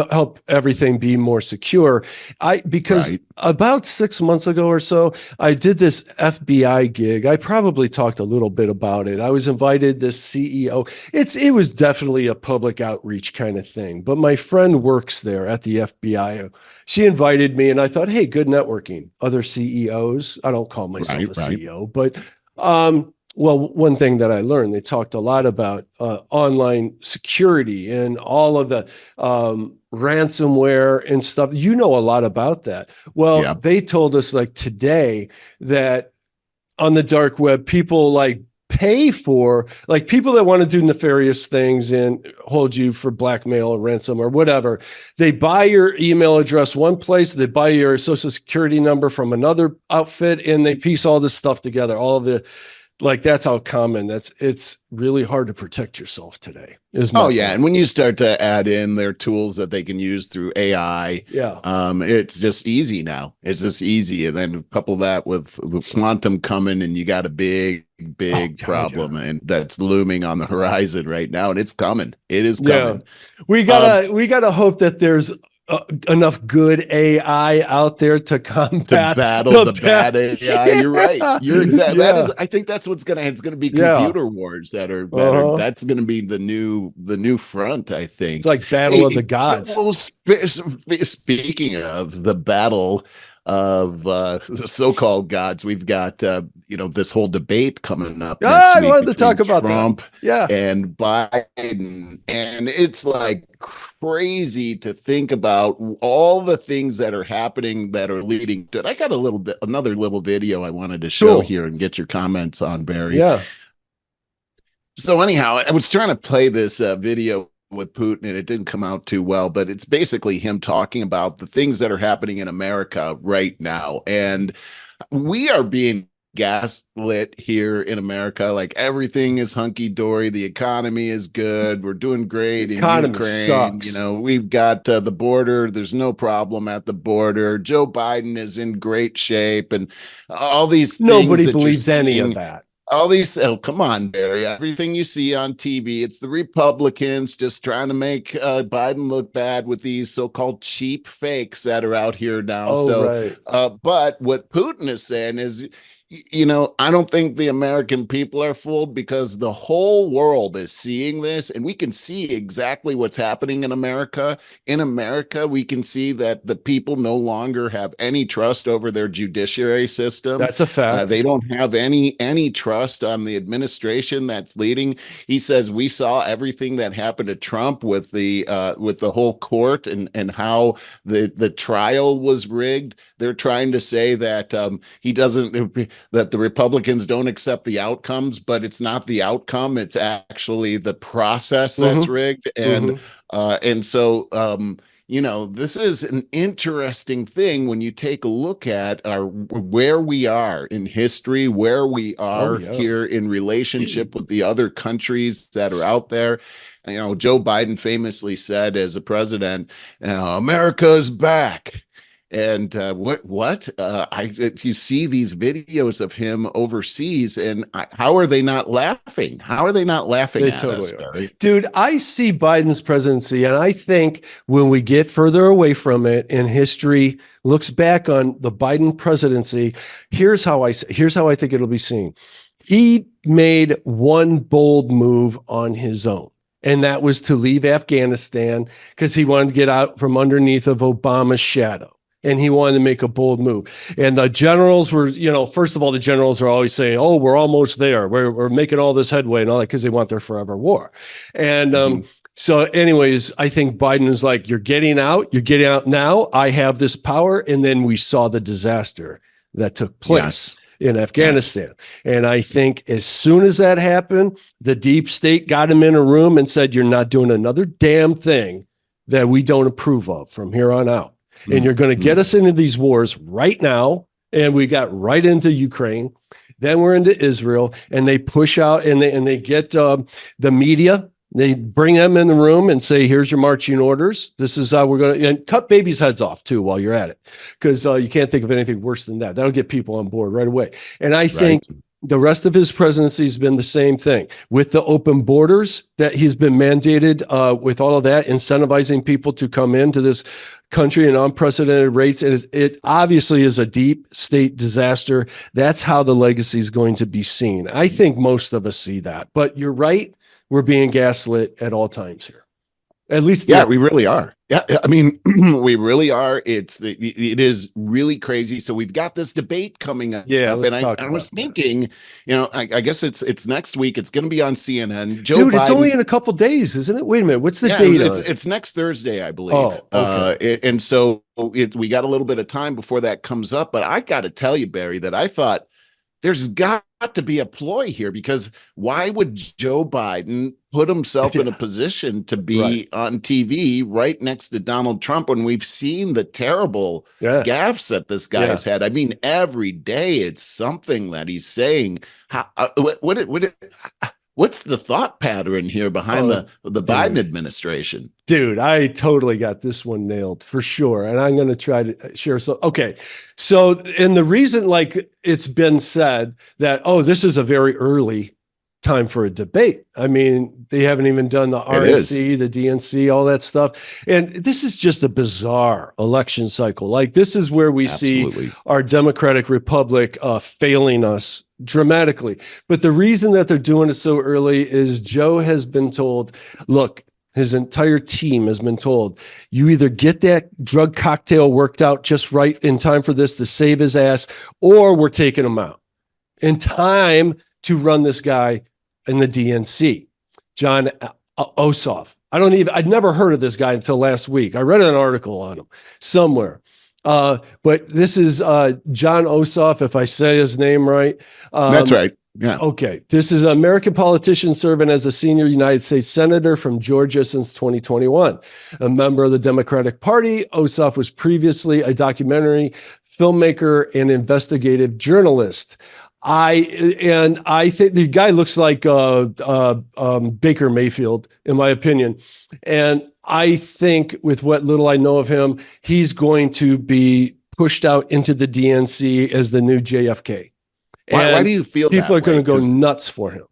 help everything be more secure. Because about 6 months ago or so, I did this FBI gig. I probably talked a little bit about it. I was invited, this CEO. It was definitely a public outreach kind of thing, but my friend works there at the FBI. She invited me and I thought, hey, good networking. Other CEOs. I don't call myself a CEO, but well, one thing that I learned, they talked a lot about online security and all of the ransomware and stuff. You know a lot about that. Well, they told us like today that on the dark web, people like pay for, like, people that want to do nefarious things and hold you for blackmail or ransom or whatever. They buy your email address one place, they buy your social security number from another outfit, and they piece all this stuff together. All of the, like, that's how common it's really hard to protect yourself today. And when you start to add in their tools that they can use through AI, it's just easy now. It's just easy. And then couple that with quantum coming, and you got a big problem, and that's looming on the horizon right now. And it's coming. It is coming. We gotta hope that there's enough good AI out there to combat battle the bad AI. You're right. You're exactly. I think that's what's it's gonna be computer wars that are that's gonna be the new front. I think it's like battle of the gods. Well, speaking of the battle of the so-called gods, we've got this whole debate coming up next week. I wanted to talk about Trump that. And Biden, and it's like crazy to think about all the things that are happening that are leading to it. I got another little video I wanted to show here and get your comments on, Barry. So anyhow, I was trying to play this video with Putin, and it didn't come out too well, but it's basically him talking about the things that are happening in America right now. And we are being gaslit here in America. Like, everything is hunky-dory. The economy is good. We're doing great in Ukraine. Sucks. We've got the border. There's no problem at the border. Joe Biden is in great shape, and all these things. Nobody believes any of that. All these, come on, Barry. Everything you see on TV, it's the Republicans just trying to make Biden look bad with these so-called cheap fakes that are out here now. But what Putin is saying is, I don't think the American people are fooled, because the whole world is seeing this, and we can see exactly what's happening in America. In America, we can see that the people no longer have any trust over their judiciary system. That's a fact. They don't have any trust on the administration that's leading. He says we saw everything that happened to Trump with the whole court and how the trial was rigged. They're trying to say that that the Republicans don't accept the outcomes, but it's not the outcome. It's actually the process that's rigged. And so this is an interesting thing when you take a look at where we are in history, where we are here in relationship with the other countries that are out there. Joe Biden famously said as a president, America's back. And you see these videos of him overseas, and how are they not laughing? How are they not laughing at us? Dude, I see Biden's presidency, and I think when we get further away from it and history looks back on the Biden presidency, here's how I think it'll be seen. He made one bold move on his own. And that was to leave Afghanistan because he wanted to get out from underneath of Obama's shadow. And he wanted to make a bold move. And the generals were, first of all, the generals are always saying, oh, we're almost there. We're making all this headway and all that because they want their forever war. And so anyways, I think Biden is like, you're getting out now. I have this power. And then we saw the disaster that took place in Afghanistan. And I think as soon as that happened, the deep state got him in a room and said, you're not doing another damn thing that we don't approve of from here on out. And you're going to get us into these wars right now. And we got right into Ukraine. Then we're into Israel, and they push out and they get the media. They bring them in the room and say, here's your marching orders. This is how we're going to, and cut babies' heads off too while you're at it. Because you can't think of anything worse than that. That'll get people on board right away. And I think the rest of his presidency has been the same thing with the open borders that he's been mandated with all of that, incentivizing people to come into this country in unprecedented rates. And it obviously is a deep state disaster. That's how the legacy is going to be seen. I think most of us see that, but you're right. We're being gaslit at all times here. At least, we really are. Yeah, I mean, we really are. It is really crazy. So we've got this debate coming up. Yeah, and I was thinking, I guess it's next week. It's going to be on CNN. Dude, it's only in a couple days, isn't it? Wait a minute. What's the date? It's next Thursday, I believe. Oh, okay. And so we got a little bit of time before that comes up. But I got to tell you, Barry, that I thought there's got to be a ploy here, because why would Joe Biden put himself in a position to be on TV right next to Donald Trump when we've seen the terrible gaffes that this guy has had? I mean, every day it's something that he's saying. What's the thought pattern here behind the Biden administration? Dude, I totally got this one nailed for sure. And I'm going to try to share. So and the reason, like it's been said that, this is a very early time for a debate. I mean, they haven't even done the RNC, the DNC, all that stuff. And this is just a bizarre election cycle. Like this is where we see our Democratic Republic failing us dramatically. But the reason that they're doing it so early is Joe has been told, look, his entire team has been told, you either get that drug cocktail worked out just right in time for this to save his ass, or we're taking him out in time to run this guy in the DNC, Jon Ossoff. I'd never heard of this guy until last week. I read an article on him somewhere. But this is Jon Ossoff, if I say his name right. That's right. Yeah. Okay. This is an American politician serving as a senior United States senator from Georgia since 2021. A member of the Democratic Party, Ossoff was previously a documentary filmmaker and investigative journalist. I think the guy looks like Baker Mayfield, in my opinion. And I think with what little I know of him, he's going to be pushed out into the DNC as the new JFK. Why do you feel people are going to go nuts for him?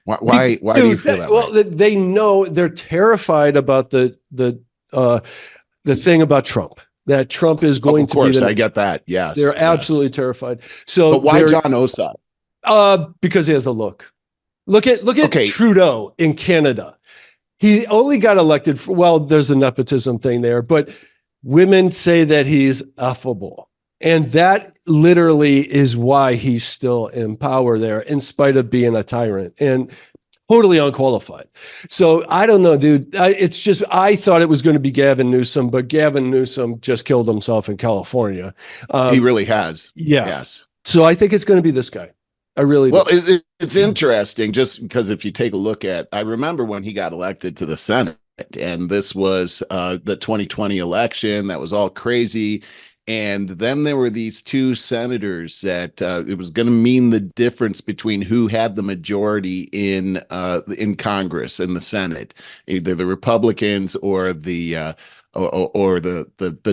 Why do you feel that? Well, they know, they're terrified about the thing about Trump. That Trump is going to be. Of course, I get that. Yes, they're absolutely terrified. So, but why Jon Ossoff? Because he has a look. Look at Trudeau in Canada. He only got elected there's a nepotism thing there, but women say that he's affable. And that literally is why he's still in power there, in spite of being a tyrant and totally unqualified. So I don't know, dude. I thought it was going to be Gavin Newsom, but Gavin Newsom just killed himself in California. He really has. Yeah. Yes. So I think it's going to be this guy. I really do. Well, it's interesting just because if you take a look I remember when he got elected to the Senate, and this was the 2020 election. That was all crazy. And then there were these two senators that it was going to mean the difference between who had the majority in Congress, in the Senate, either the Republicans or the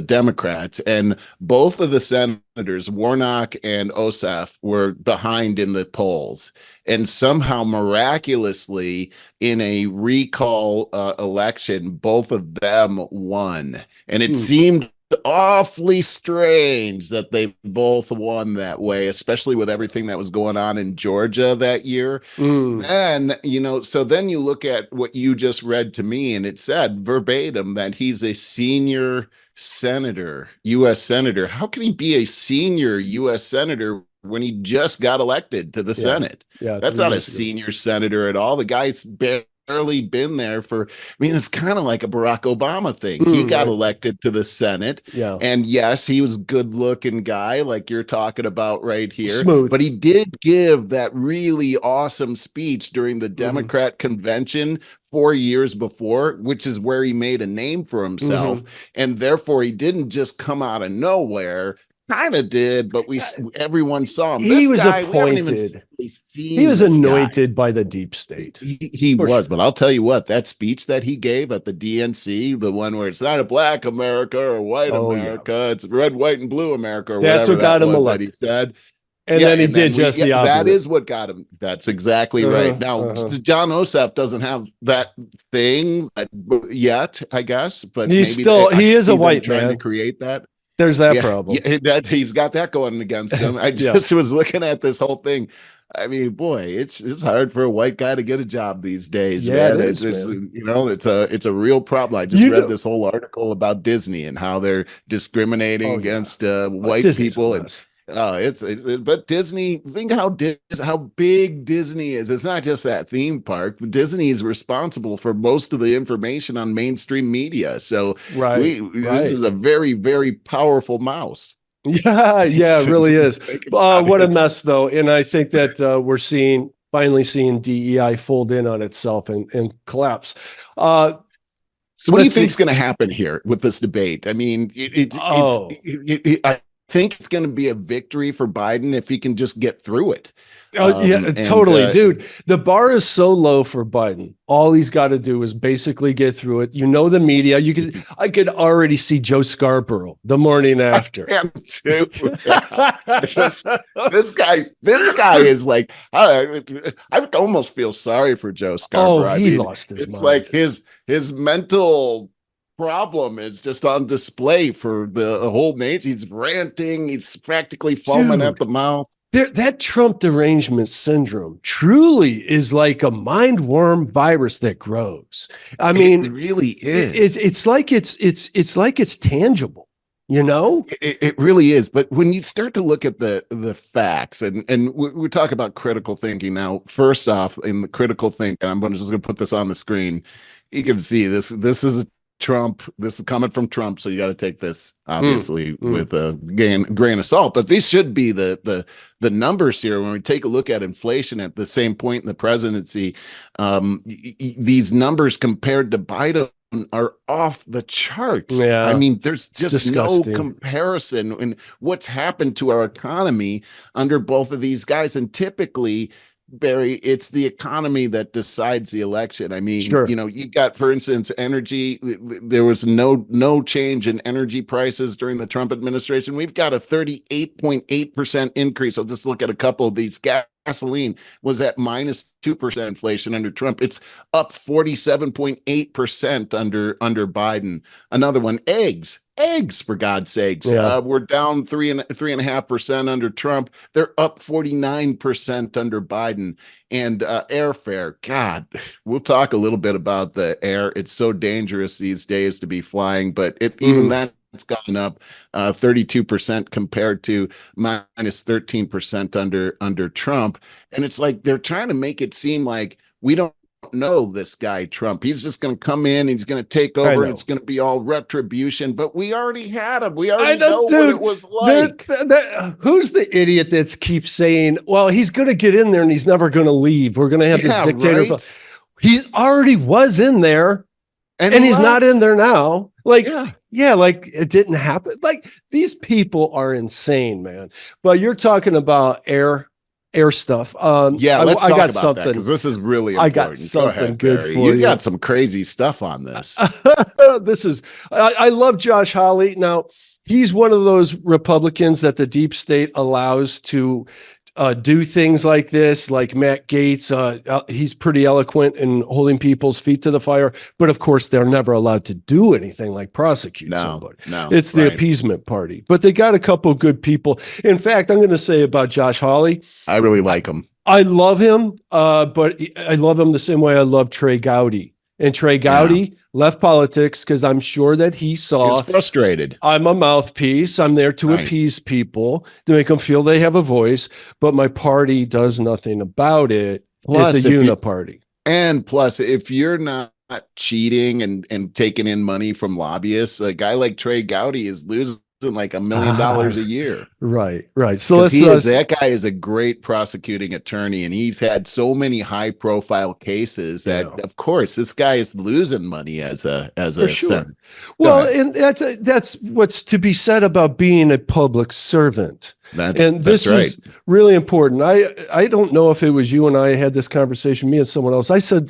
Democrats. And both of the senators, Warnock and Ossoff, were behind in the polls. And somehow, miraculously, in a recall election, both of them won. And it seemed awfully strange that they both won that way, especially with everything that was going on in Georgia that year. Then, so then you look at what you just read to me, and it said verbatim that he's a senior senator, U.S. senator. How can he be a senior U.S. senator when he just got elected to the Senate? Yeah, That's not a senior senator at all. The guy's barely been there for, it's kind of like a Barack Obama thing. He got elected to the Senate. Yeah. And yes, he was a good looking guy, like you're talking about right here. Smooth. But he did give that really awesome speech during the Democrat convention 4 years before, which is where he made a name for himself. And therefore, he didn't just come out of nowhere. Kind of did, but everyone saw him. He was appointed. He was anointed by the deep state. He was, but I'll tell you what, that speech that he gave at the DNC, the one where it's not a black America or white America, it's red, white, and blue America, or that's whatever what got him elected. That he said. And then he did just the opposite. That is what got him. That's exactly right. Now, Jon Ossoff doesn't have that thing yet, I guess, but he is a white man trying to create that. There's that problem. Yeah, he's got that going against him. I just was looking at this whole thing. I mean, boy, it's hard for a white guy to get a job these days. Yeah, man. it's a real problem. I just read this whole article about Disney and how they're discriminating against white people. But Disney, think how big Disney is. It's not just that theme park. Disney is responsible for most of the information on mainstream media. So this is a very, very powerful mouse. Yeah, it really is. What a mess, though. And I think that we're finally seeing DEI fold in on itself and collapse. So what do you think is going to happen here with this debate? I mean, I think it's going to be a victory for Biden if he can just get through it. Totally, dude. The bar is so low for Biden. All he's got to do is basically get through it. The media. I could already see Joe Scarborough the morning after. I am too. This guy is like, I almost feel sorry for Joe Scarborough. He lost his mind. It's like his mental problem is just on display for the whole nation. He's ranting. He's practically foaming at the mouth. That Trump derangement syndrome truly is like a mind-worm virus that grows. I mean, it really is. It's like it's tangible. It really is. But when you start to look at the facts, and we talk about critical thinking now. First off, in the critical thinking, I'm just going to put this on the screen. You can see this. This is Trump. This is coming from Trump, so you got to take this obviously with a grain of salt. But these should be the numbers here. When we take a look at inflation at the same point in the presidency, these numbers compared to Biden are off the charts. Yeah, I mean, there's just no comparison in what's happened to our economy under both of these guys. And typically, Barry, it's the economy that decides the election. I mean, you got, for instance, energy. There was no change in energy prices during the Trump administration. We've got a 38.8% increase. I'll just look at a couple of these. Gasoline was at -2% inflation under Trump. It's up 47.8% under Biden. Another one, eggs, for God's sakes. We're down 3.5% under Trump. They're up 49% under Biden. And airfare, God, we'll talk a little bit about the air. It's so dangerous these days to be flying, but even that, it's gone up 32% compared to -13% under Trump. And it's like they're trying to make it seem like we don't know this guy Trump. He's just going to come in, he's going to take over, and it's going to be all retribution. But we already had him. We already know what it was like. Who's the idiot that keeps saying, well, he's going to get in there and he's never going to leave. We're going to have this dictator. Right? He already was in there. And he's not in there now. Like it didn't happen. Like, these people are insane, man. But you're talking about air stuff. Let's talk about something, that, because this is really important. I got something good for you. You got some crazy stuff on this. I love Josh Hawley. Now, he's one of those Republicans that the deep state allows to do things like this, like Matt Gaetz. He's pretty eloquent in holding people's feet to the fire, but of course they're never allowed to do anything like prosecute somebody. No, it's the appeasement party. But they got a couple good people. In fact, I'm going to say about Josh Hawley, I really like him. I love him, but I love him the same way I love Trey Gowdy. And Trey Gowdy left politics because I'm sure that he saw. He's frustrated. I'm a mouthpiece. I'm there to appease people, to make them feel they have a voice, but my party does nothing about it. Plus, it's a uniparty. And plus, if you're not cheating and taking in money from lobbyists, a guy like Trey Gowdy is losing like $1 million a year. Right. So that guy is a great prosecuting attorney, and he's had so many high profile cases that of course this guy is losing money as a senator. Well, and that's what's to be said about being a public servant. This is really important. I don't know if it was you and I had this conversation, me and someone else. I said,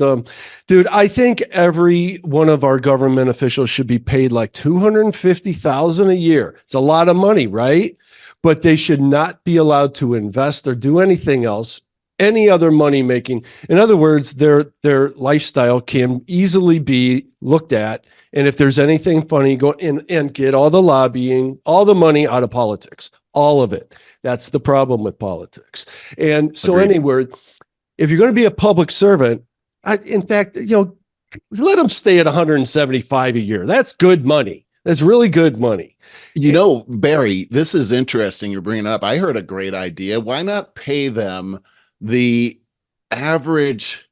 dude, I think every one of our government officials should be paid like $250,000 a year. It's a lot of money, right? But they should not be allowed to invest or do anything else, any other money making. In other words, their lifestyle can easily be looked at. And if there's anything funny, go in and get all the lobbying, all the money out of politics. All of it. That's the problem with politics. And so anyway, if you're going to be a public servant, in fact, let them stay at 175 a year. That's good money. That's really good money. Barry, this is interesting you're bringing up. I heard a great idea. Why not pay them the average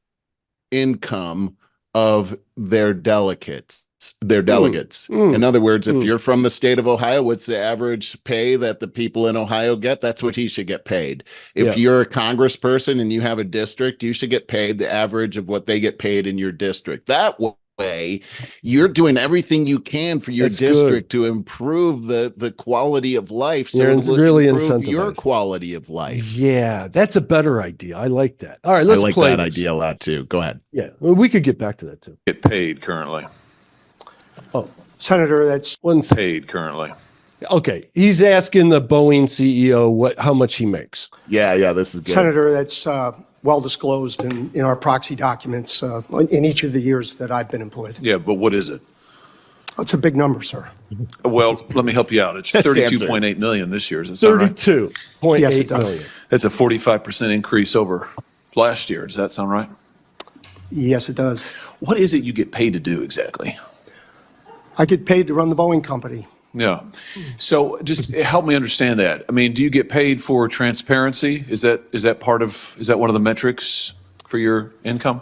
income of their delegates? In other words, if you're from the state of Ohio, what's the average pay that the people in Ohio get? That's what he should get paid. If you're a congressperson and you have a district, you should get paid the average of what they get paid in your district. That way, you're doing everything you can for your district to improve the quality of life. So you're really improve your quality of life. Yeah, that's a better idea. I like that. All right, let's play that idea a lot too. Go ahead. Yeah, well, we could get back to that too. Get paid currently. Oh, Senator, that's paid currently. Okay, he's asking the Boeing CEO how much he makes. Yeah, this is good. Senator, that's well disclosed in our proxy documents in each of the years that I've been employed. Yeah, but what is it? It's a big number, sir. Well, let me help you out. It's 32.8 million this year. Is it 32.8 yes, it does. million. That's a 45% increase over last year. Does that sound right? Yes, it does. What is it you get paid to do exactly? I get paid to run the Boeing company. Yeah. So just help me understand that. I mean, do you get paid for transparency? Is that one of the metrics for your income?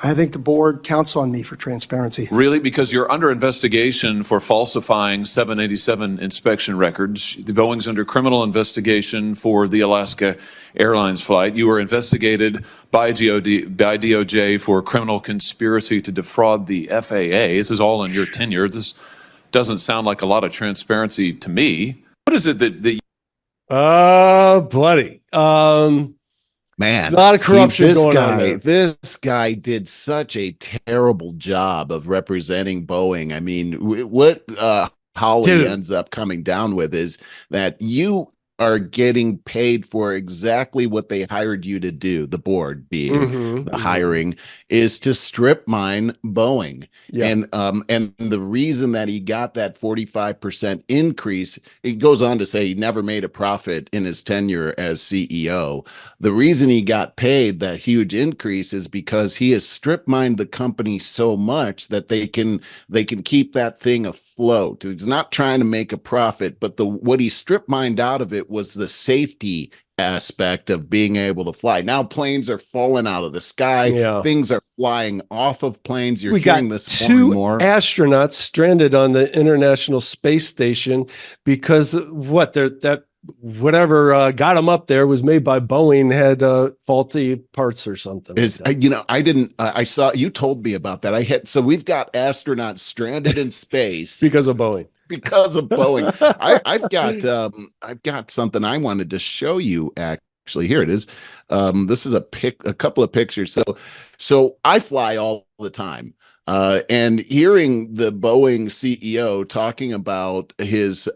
I think the board counts on me for transparency. Really? Because you're under investigation for falsifying 787 inspection records. The Boeing's under criminal investigation for the Alaska Airlines flight. You were investigated by DOJ for criminal conspiracy to defraud the FAA. This is all in your tenure. This doesn't sound like a lot of transparency to me. What is it that bloody. Man, a lot of corruption going on there. This guy did such a terrible job of representing Boeing. I mean, what Hawley ends up coming down with is that you are getting paid for exactly what they hired you to do. The board being the hiring is to strip mine Boeing. Yeah. And the reason that he got that 45% increase, it goes on to say he never made a profit in his tenure as CEO. The reason he got paid that huge increase is because he has strip mined the company so much that they can keep that thing afloat. He's not trying to make a profit, but what he strip mined out of it was the safety aspect of being able to fly. Now planes are falling out of the sky. Yeah. Things are flying off of planes. You're hearing this more and more. Two astronauts stranded on the International Space Station because whatever got them up there was made by Boeing, had faulty parts or something. I saw, you told me about that. So we've got astronauts stranded in space because of Boeing. Because of Boeing. I've got something I wanted to show you. Actually, here it is. This is a couple of pictures. So I fly all the time. And hearing the Boeing CEO talking about his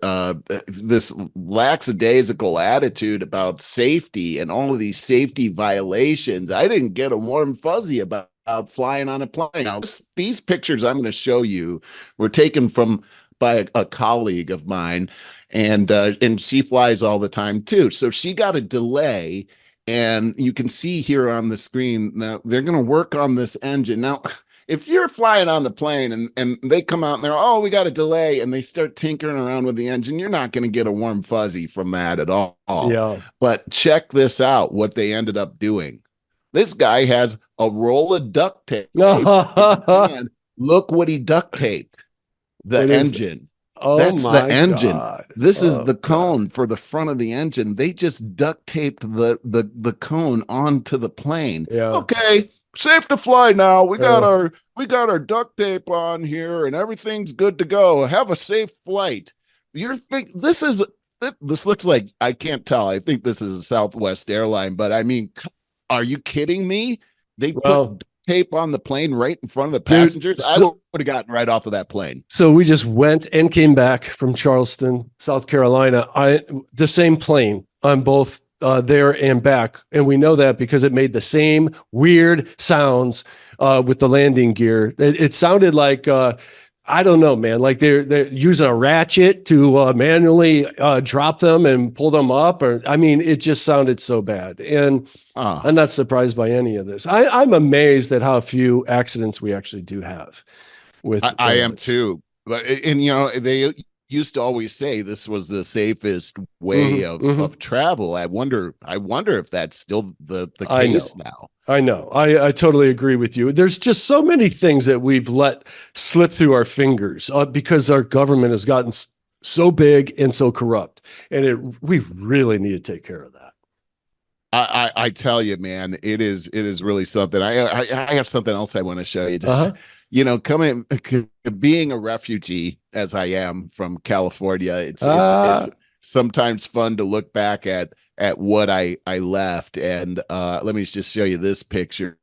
this lackadaisical attitude about safety and all of these safety violations, I didn't get a warm fuzzy about flying on a plane. Now, these pictures I'm going to show you were taken by a colleague of mine, and she flies all the time too. So she got a delay, and you can see here on the screen now they're going to work on this engine now. If you're flying on the plane and they come out and they're, oh, we got a delay, and they start tinkering around with the engine, you're not going to get a warm fuzzy from that at all. Yeah. But check this out, what they ended up doing. This guy has a roll of duct tape. And look what he duct taped. The engine. That's the engine. God. This is the cone for the front of the engine. They just duct taped the cone onto the plane. Yeah. Okay, safe to fly now. We got our duct tape on here, and everything's good to go. Have a safe flight. This looks like, I can't tell. I think this is a Southwest airline, but I mean, are you kidding me? They put tape on the plane right in front of the passengers. I would have gotten right off of that plane. So we just went and came back from Charleston, South Carolina. The same plane on both there and back. And we know that because it made the same weird sounds with the landing gear. It sounded like, I don't know, man, like they're using a ratchet to manually drop them and pull them up. It just sounded so bad. And I'm not surprised by any of this. I'm amazed at how few accidents we actually do have. I am too. But they used to always say this was the safest way of travel. I wonder if that's still the case now. I know. I totally agree with you. There's just so many things that we've let slip through our fingers because our government has gotten so big and so corrupt, and we really need to take care of that. I tell you, man, it is really something. I have something else I want to show you. Just being a refugee as I am from California, it's sometimes fun to look back at what I left. And let me just show you this picture.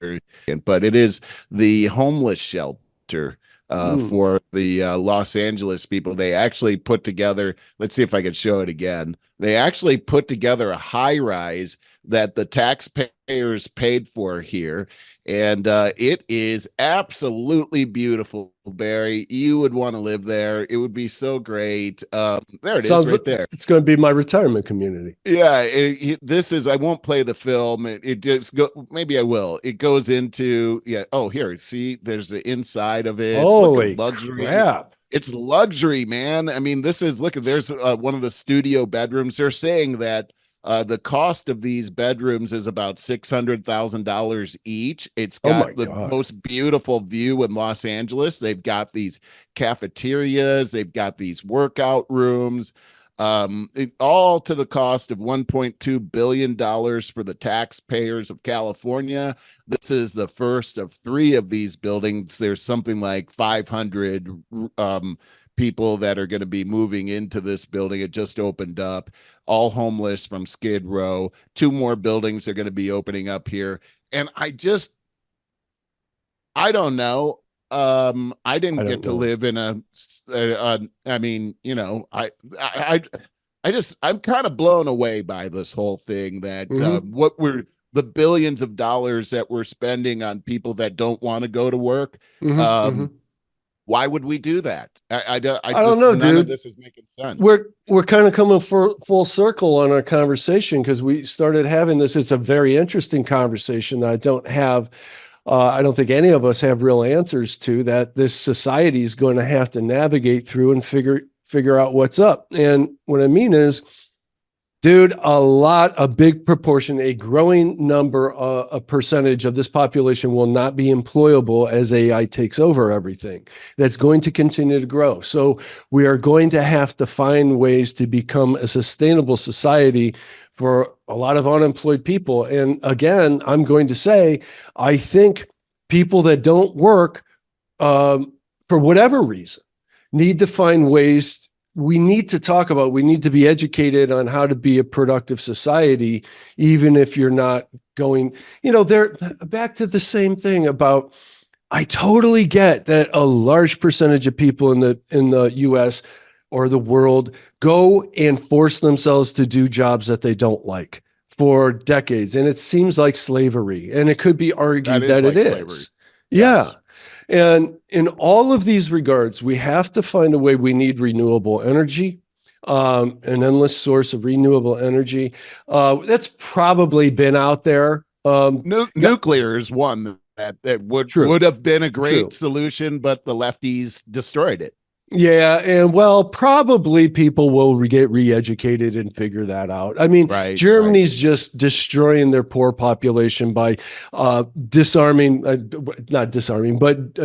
But it is the homeless shelter for the Los Angeles people. They actually put together, let's see if I can show it again. They actually put together a high rise that the taxpayers paid for here. And it is absolutely beautiful, Barry. You would want to live there. It would be so great. There it is right there. It's going to be my retirement community. Yeah, this is, I won't play the film. It just maybe I will. It goes into, oh, here, see, there's the inside of it. Holy luxury. crap. It's luxury, man. I mean, there's one of the studio bedrooms. They're saying that the cost of these bedrooms is about $600,000 each. It's got the most beautiful view in Los Angeles. They've got these cafeterias. They've got these workout rooms, all to the cost of $1.2 billion for the taxpayers of California. This is the first of 3 of these buildings. There's something like 500 people that are going to be moving into this building. It just opened up, all homeless from Skid Row. 2 more buildings are going to be opening up here. And I don't know. I didn't get to live in I'm kind of blown away by this whole thing that the billions of dollars that we're spending on people that don't want to go to work. Why would we do that? I don't know, none of this is making sense. We're kind of coming full circle on our conversation because we started having this. It's a very interesting conversation that I don't think any of us have real answers to, that this society is going to have to navigate through and figure out what's up. And what I mean is, dude, a big proportion, a growing number, a percentage of this population will not be employable as AI takes over everything. That's going to continue to grow. So we are going to have to find ways to become a sustainable society for a lot of unemployed people. And again, I'm going to say, I think people that don't work for whatever reason need to find ways. We need to be educated on how to be a productive society, even if you're not going, they're back to the same thing about, I totally get that a large percentage of people in the US or the world go and force themselves to do jobs that they don't like for decades. And it seems like slavery. And it could be argued that it is. Slavery. Yeah. Yes. And in all of these regards, we have to find a way. We need renewable energy, an endless source of renewable energy. That's probably been out there. Nuclear is one that would have been a great solution, but the lefties destroyed it. Yeah, and well, probably people will get re-educated and figure that out. I mean, Germany's just destroying their poor population by disarming, not disarming, but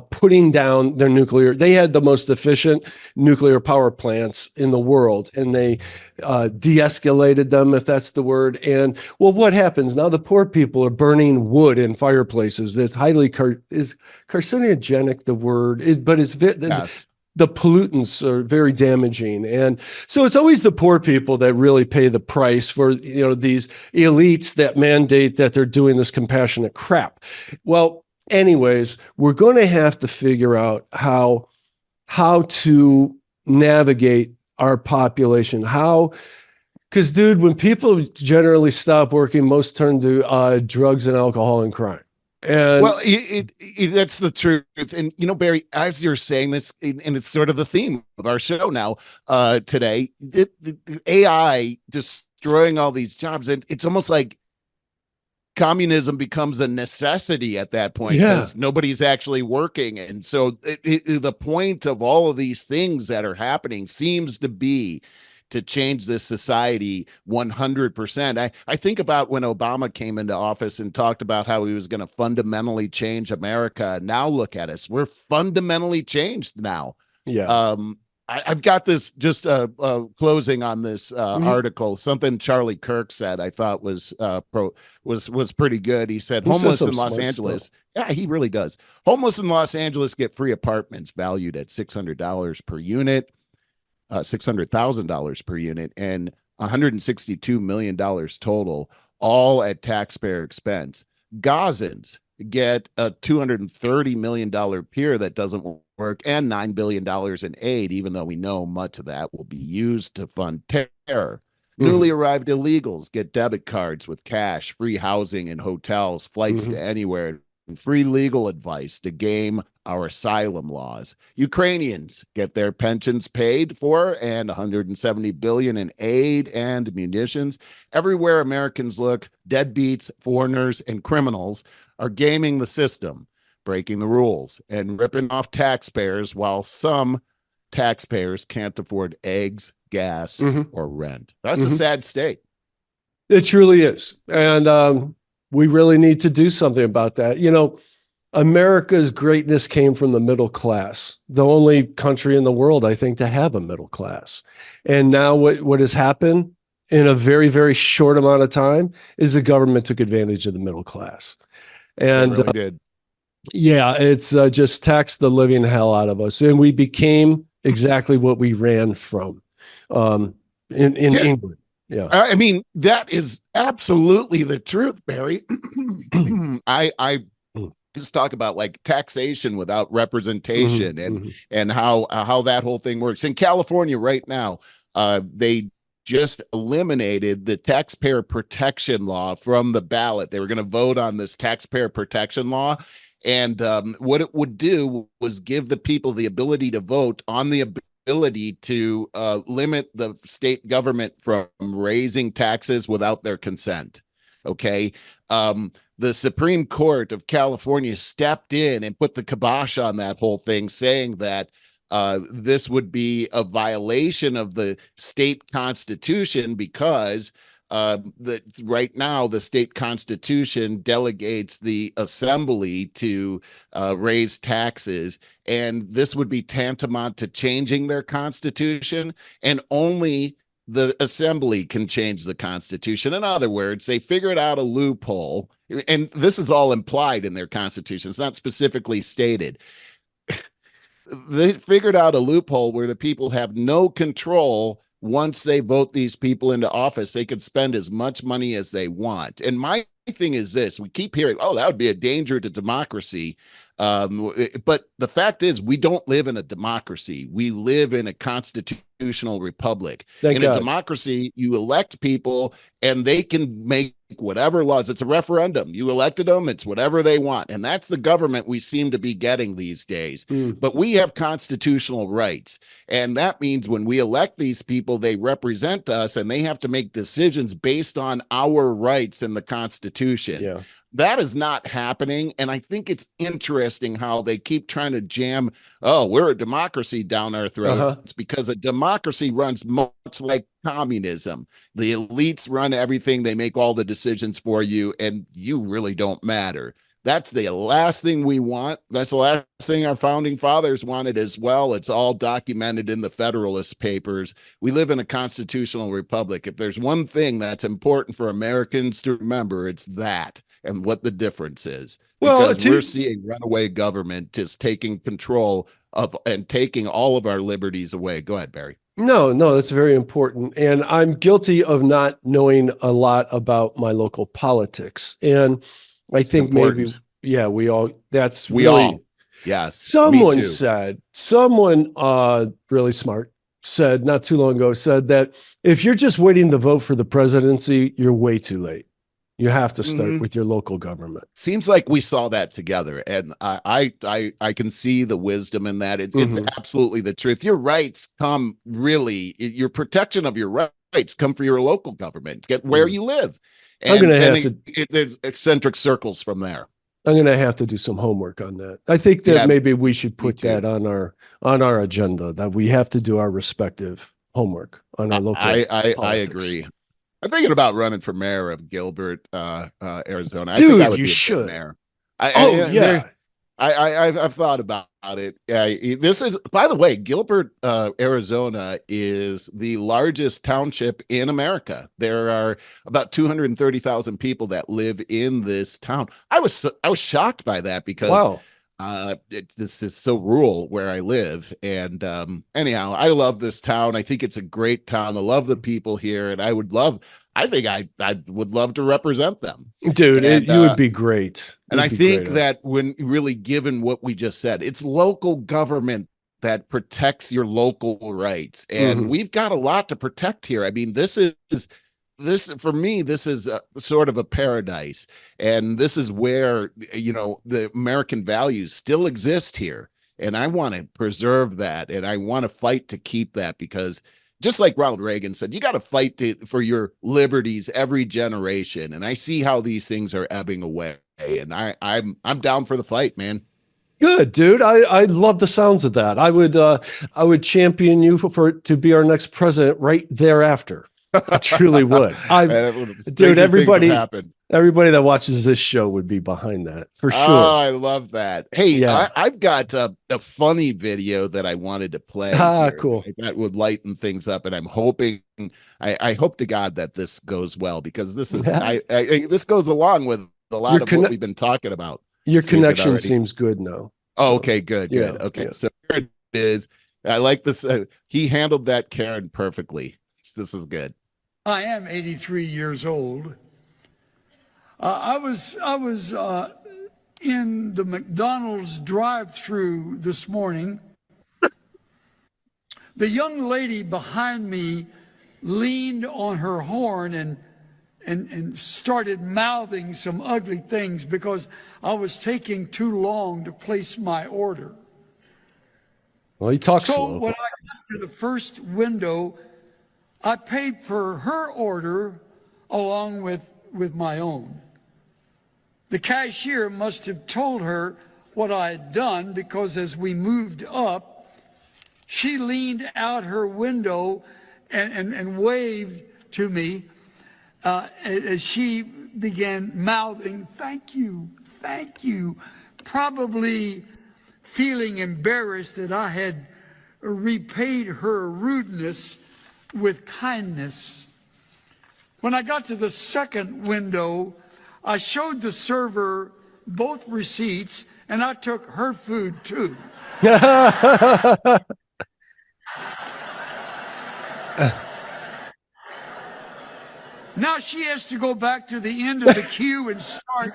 putting down their nuclear. They had the most efficient nuclear power plants in the world, and they de-escalated them, if that's the word. And well, what happens now? The poor people are burning wood in fireplaces. That's highly is carcinogenic, the word, but it's the pollutants are very damaging. And so it's always the poor people that really pay the price for, these elites that mandate that they're doing this compassionate crap. Well, anyways, we're going to have to figure out how to navigate our population. Because dude, when people generally stop working, most turn to drugs and alcohol and crime. And well, that's the truth. And, Barry, as you're saying this, and it's sort of the theme of our show now today, the AI destroying all these jobs. And it's almost like communism becomes a necessity at that point because nobody's actually working. And so the point of all of these things that are happening seems to be to change this society 100%. I think about when Obama came into office and talked about how he was going to fundamentally change America. Now look at us. We're fundamentally changed now. Yeah. I've got this just closing on this article. Something Charlie Kirk said I thought was pretty good. He said homeless in Los Angeles. Yeah, he really does. Homeless in Los Angeles get free apartments valued at $600 per unit, $600,000 per unit, and $162 million total, all at taxpayer expense. Gazans get a $230 million pier that doesn't work and $9 billion in aid, even though we know much of that will be used to fund terror. Newly arrived illegals get debit cards with cash, free housing and hotels, flights to anywhere, and free legal advice to game our asylum laws. Ukrainians get their pensions paid for and $170 billion in aid and munitions. Everywhere Americans look, deadbeats, foreigners, and criminals are gaming the system, breaking the rules, and ripping off taxpayers while some taxpayers can't afford eggs, gas, or rent. That's a sad state. It truly is. And we really need to do something about that. America's greatness came from the middle class, the only country in the world, I think, to have a middle class. And now what has happened in a very, very short amount of time is the government took advantage of the middle class. And really did. Yeah, it's just taxed the living hell out of us. And we became exactly what we ran from in England. Yeah. I mean, that is absolutely the truth, Barry. I just talk about like taxation without representation and how that whole thing works. In California right now, they just eliminated the taxpayer protection law from the ballot. They were going to vote on this taxpayer protection law. And what it would do was give the people the ability to vote on the ability to limit the state government from raising taxes without their consent. Okay. The Supreme Court of California stepped in and put the kibosh on that whole thing, saying that this would be a violation of the state constitution because right now the state constitution delegates the assembly to raise taxes, and this would be tantamount to changing their constitution, and only the assembly can change the constitution. In other words, they figured out a loophole, and this is all implied in their constitution. It's not specifically stated. They figured out a loophole where the people have no control. Once they vote these people into office, they could spend as much money as they want. And my thing is this: we keep hearing, "Oh, that would be a danger to democracy." But the fact is, we don't live in a democracy. We live in a constitutional republic. Thank In God. a democracy, you elect people and they can make whatever laws. It's a referendum. You elected them. It's whatever they want. And that's the government we seem to be getting these days. But we have constitutional rights. And that means when we elect these people, they represent us and they have to make decisions based on our rights in the Constitution. Yeah. That is not happening. And I think it's interesting how they keep trying to jam, oh, we're a democracy down our throats. It's because a democracy runs much like communism. The elites run everything. They make all the decisions for you, and you really don't matter. That's the last thing we want. That's the last thing our founding fathers wanted as well. It's all documented in the Federalist Papers. We live in a constitutional republic. If there's one thing that's important for Americans to remember, it's that. And what the difference is. Well, because we're seeing runaway government just taking control of and taking all of our liberties away. Go ahead, Barry. No, that's very important. And I'm guilty of not knowing a lot about my local politics. And I think maybe, yeah, we all, that's we really, all, yes. Someone said, someone really smart said not too long ago, said that if you're just waiting to vote for the presidency, you're way too late. You have to start with your local government. Seems like we saw that together, and I can see the wisdom in that. It's absolutely the truth. Your rights come your protection of your rights come for your local government. Get where you live. And I'm going to have to. There's eccentric circles from there. I'm going to have to do some homework on that. I think that maybe we should put that on our agenda. That we have to do our respective homework on our local. I agree. I'm thinking about running for mayor of Gilbert, Arizona. I Dude, think I would you be should. Mayor. Yeah. I've thought about it. This is, by the way, Gilbert, Arizona is the largest township in America. There are about 230,000 people that live in this town. I was shocked by that because this is so rural where I live. And anyhow, I love this town. I think it's a great town. I love the people here, and I would love to represent them. Dude, you would be great. And I think that when really given what we just said, it's local government that protects your local rights. And we've got a lot to protect here. I mean, this for me, this is sort of a paradise. And this is where, the American values still exist here. And I want to preserve that. And I want to fight to keep that, because just like Ronald Reagan said, you got to fight for your liberties every generation. And I see how these things are ebbing away. And I'm down for the fight, man. Good, dude. I love the sounds of that. I would champion you to be our next president right thereafter. I truly would. Dude, everybody that watches this show would be behind that for sure. Oh, I love that. Hey, yeah. I've got a funny video that I wanted to play. Cool. That would lighten things up, and I'm hoping, I hope to God that this goes well, because this is this goes along with a lot of what we've been talking about. Your connection seems good now. So, okay, good. Okay, yeah. So here it is. I like this. He handled that Karen perfectly. This is good. I am 83 years old. I was in the McDonald's drive-through this morning. The young lady behind me leaned on her horn and started mouthing some ugly things because I was taking too long to place my order. Well, he talks slow. So when I got to the first window, I paid for her order along with my own. The cashier must have told her what I had done, because as we moved up, she leaned out her window and waved to me as she began mouthing, thank you, probably feeling embarrassed that I had repaid her rudeness with kindness. When I got to the second window, I showed the server both receipts, and I took her food too. Now she has to go back to the end of the queue and start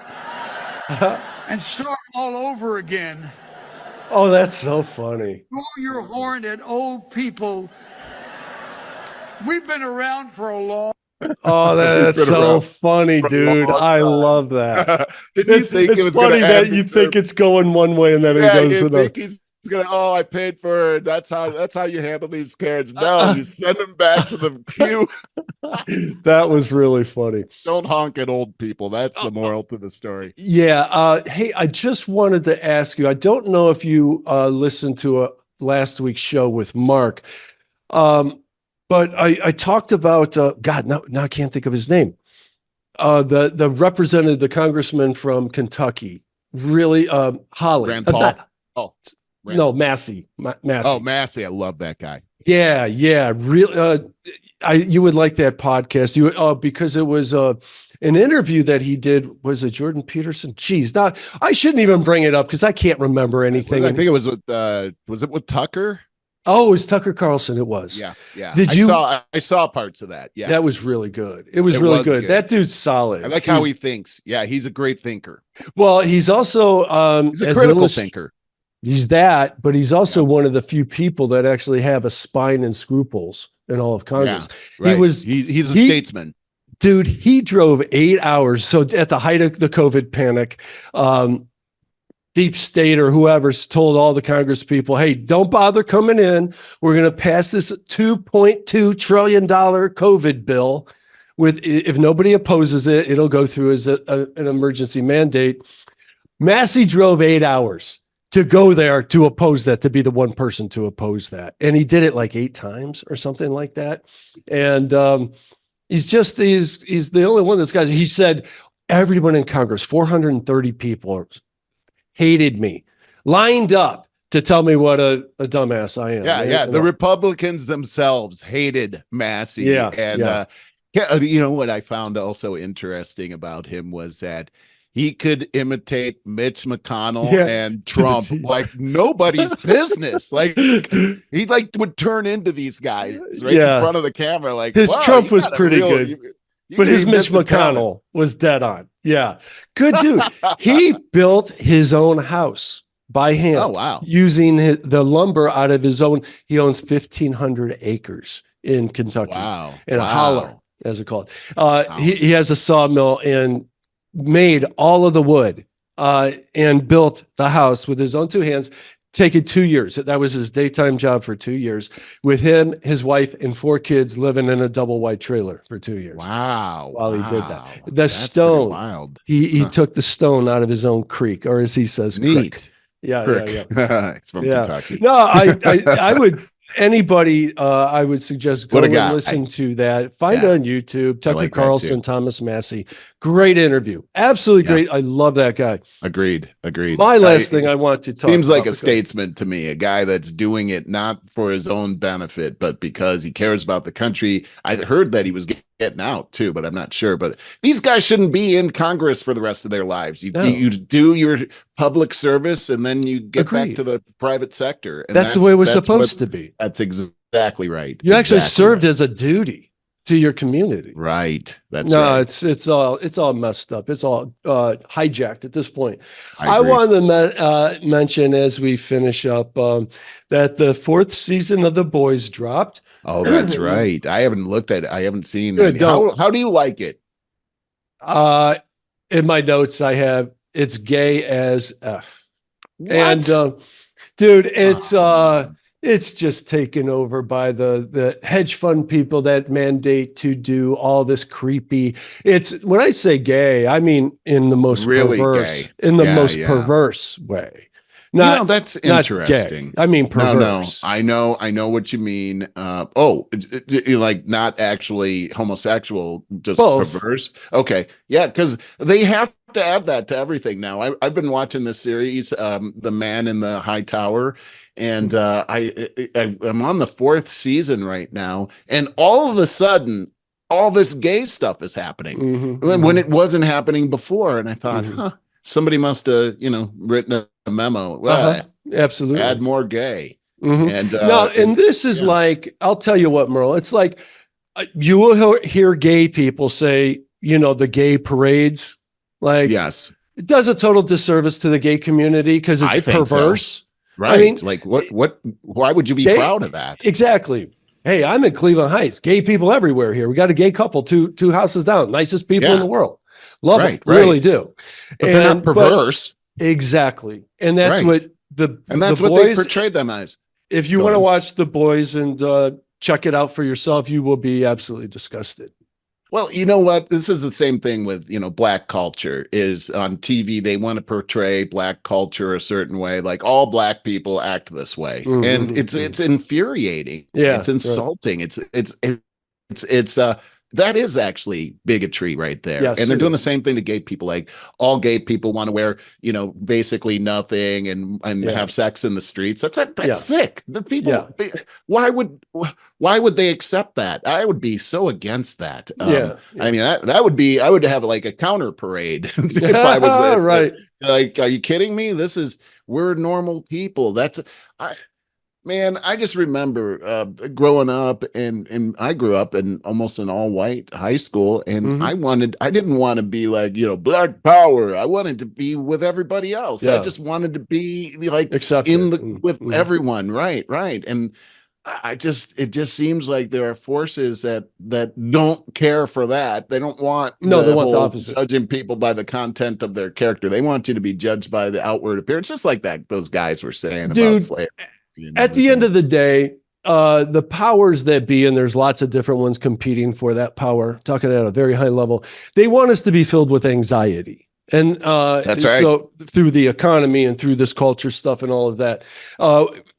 all over again. Oh, that's so funny. Blow your horn at old people. We've been around for a long. Oh, that's so funny, dude. I love that. It's funny that you think it's going one way and then it goes another. He's gonna, oh, I paid for it. That's how you handle these cards. No, you send them back to the queue. That was really funny. Don't honk at old people. That's the moral to the story. Yeah. Hey, I just wanted to ask you, I don't know if you listened to last week's show with Mark, but I talked about, God, now I can't think of his name. The representative, the congressman from Kentucky, really, Hawley. Rand Paul. No, Massey. Massey. Oh, Massey. I love that guy. Yeah. Really, you would like that podcast. Because it was an interview that he did. Was it Jordan Peterson? Geez, now I shouldn't even bring it up because I can't remember anything. I think it was with. Was it with Tucker? Oh, it was Tucker Carlson. It was. Yeah. I saw parts of that. Yeah, that was really good. It was really good. That dude's solid. I like how he thinks. Yeah, he's a great thinker. Well, he's also he's a critical thinker. He's that, but he's also one of the few people that actually have a spine and scruples in all of Congress. Yeah, right. He's a statesman. Dude, he drove 8 hours. So at the height of the COVID panic, Deep State or whoever's told all the Congress people, hey, don't bother coming in. We're going to pass this $2.2 trillion COVID bill. If nobody opposes it, it'll go through as an emergency mandate. Massey drove 8 hours to go there to oppose that, to be the one person to oppose that. And he did it like 8 times or something like that. And he's the only one that's got, he said, everyone in Congress, 430 people hated me, lined up to tell me what a dumbass I am. Yeah. The Republicans themselves hated Massey. Yeah. And you know what I found also interesting about him was that he could imitate Mitch McConnell and Trump like nobody's business. Like he would turn into these guys right in front of the camera. Like his Trump was pretty good, but his Mitch McConnell was dead on. Yeah, good dude. He built his own house by hand. Oh wow! Using the lumber out of his own. He owns 1,500 acres in Kentucky. Wow! In a holler, as it called. He has a sawmill and made all of the wood and built the house with his own 2 hands, taking 2 years. That was his daytime job for 2 years, with him, his wife, and 4 kids living in a double wide trailer for 2 years. Wow. While he did that. That's stone. Wild. He took the stone out of his own creek, or as he says, neat. Creek. Yeah. It's from Kentucky. No, I would. Anybody, I would suggest go and listen to that. Find it on YouTube. Tucker Carlson, Thomas Massey. Great interview. Absolutely great. I love that guy. Agreed. My last thing I want to talk seems about, like a statesman to me, a guy that's doing it not for his own benefit, but because he cares about the country. I heard that he was getting out too, but I'm not sure. But these guys shouldn't be in Congress for the rest of their lives. You do your public service and then you get back to the private sector. And that's the way it was supposed to be. That's exactly right. You actually served as a duty to your community. Right. That's right. It's all messed up. It's all hijacked at this point. I wanted to mention as we finish up that the 4th season of The Boys dropped. Oh, that's right. I haven't looked at it. I haven't seen it. How do you like it? In my notes, I have it's gay as F. What? And dude, it's just taken over by the hedge fund people that mandate to do all this creepy. It's when I say gay, I mean in the most perverse, perverse way. That's interesting. Gay. I mean perverse. No, I know what you mean. Like not actually homosexual, just both. Perverse. Okay, yeah, because they have to add that to everything now. I've been watching this series, The Man in the High Tower. And I'm on the 4th season right now, and all of a sudden, all this gay stuff is happening when it wasn't happening before. And I thought, somebody must have, written a memo. Well, absolutely, add more gay. And this is like, I'll tell you what, Merle. It's like You will hear gay people say, the gay parades, like, yes, it does a total disservice to the gay community because I it's think so. perverse. Right. I mean, like why would you be proud of that? Exactly. Hey, I'm in Cleveland Heights. Gay people everywhere here. We got a gay couple, two houses down. Nicest people in the world. Love them. Really do. But they're not perverse. Exactly. And that's Right. what what they portrayed them as. If you want to watch The Boys and check it out for yourself, you will be absolutely disgusted. Well, you know what? This is the same thing with, black culture is on TV. They want to portray black culture a certain way, like all black people act this way. And it's infuriating. Yeah. It's insulting. It's that is actually bigotry right there. Yes, and they're doing the same thing to gay people. Like all gay people want to wear, basically nothing and have sex in the streets. That's sick. The people, why would they accept that? I would be so against that. I mean, that would be, I would have like a counter parade if I was right. Like, are you kidding me? We're normal people. Man, I just remember growing up, and I grew up in almost an all-white high school, and I didn't want to be like, Black Power. I wanted to be with everybody else. I just wanted to be like with everyone. Right. And it just seems like there are forces that don't care for that. They don't want they want the opposite. Judging people by the content of their character. They want you to be judged by the outward appearance, just like those guys were saying about slavery. At the end of the day, the powers that be, and there's lots of different ones competing for that power, talking at a very high level, they want us to be filled with anxiety. And that's right. So through the economy and through this culture stuff and all of that,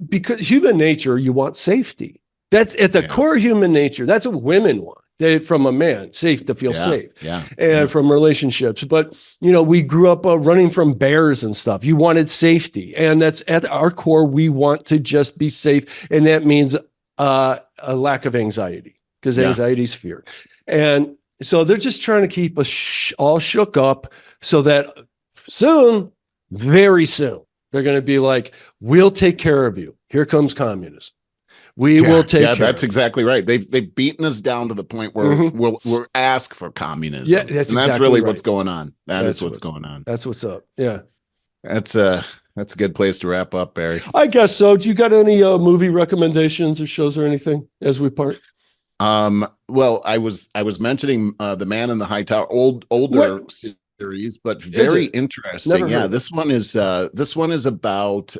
because human nature, you want safety. That's at the core of human nature. That's what women want. From a man, safe to feel safe, and from relationships. But we grew up running from bears and stuff. You wanted safety, and that's at our core. We want to just be safe, and that means a lack of anxiety, because anxiety is fear. And so they're just trying to keep us all shook up, so that soon, very soon, they're going to be like, "We'll take care of you. Here comes communism. We will take care." That's exactly right. They've beaten us down to the point where we'll ask for communism. Yeah, that's really right. what's going on. That's what's going on. That's what's up. Yeah. That's a good place to wrap up, Barry. I guess so. Do you got any movie recommendations or shows or anything as we part? Well, I was mentioning The Man in the High Tower, older series, but very interesting. This one is about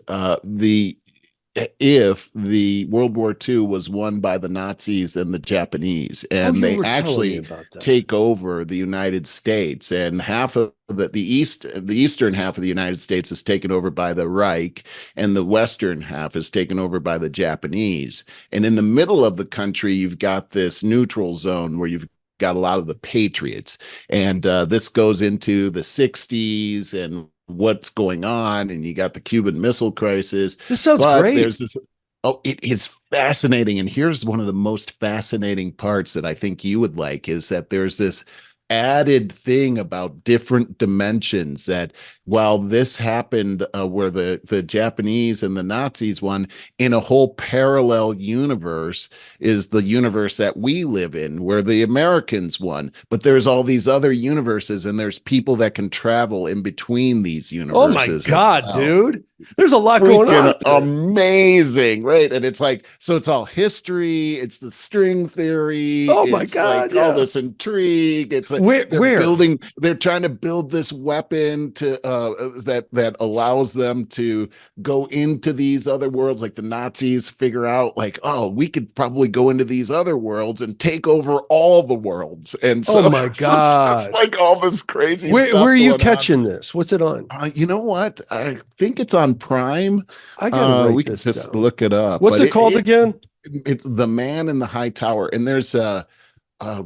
if the World War II was won by the Nazis and the Japanese, and they actually take over the United States, and half of the eastern half of the United States is taken over by the Reich, and the western half is taken over by the Japanese. And in the middle of the country, you've got this neutral zone where you've got a lot of the patriots, and this goes into the 60s and what's going on, and you got the Cuban Missile Crisis. This sounds great. There's this. Oh, it is fascinating, and here's one of the most fascinating parts that I think you would like, is that there's this added thing about different dimensions, that while this happened where the Japanese and the Nazis won, in a whole parallel universe is the universe that we live in, where the Americans won. But there's all these other universes, and there's people that can travel in between these universes. Oh my God, dude. There's a lot going on. Amazing, right? And it's like, so it's all history, it's the string theory. Oh my God, all this intrigue. It's like they're trying to build this weapon to that allows them to go into these other worlds. Like the Nazis figure out, like, oh, we could probably go into these other worlds and take over all the worlds. And so, oh my God, it's like all this crazy stuff. Where are you catching on. This? What's it on? You know what? I think it's on Prime. I gotta we can just look it up. What's it called again? It's The Man in the High Tower, and there's oh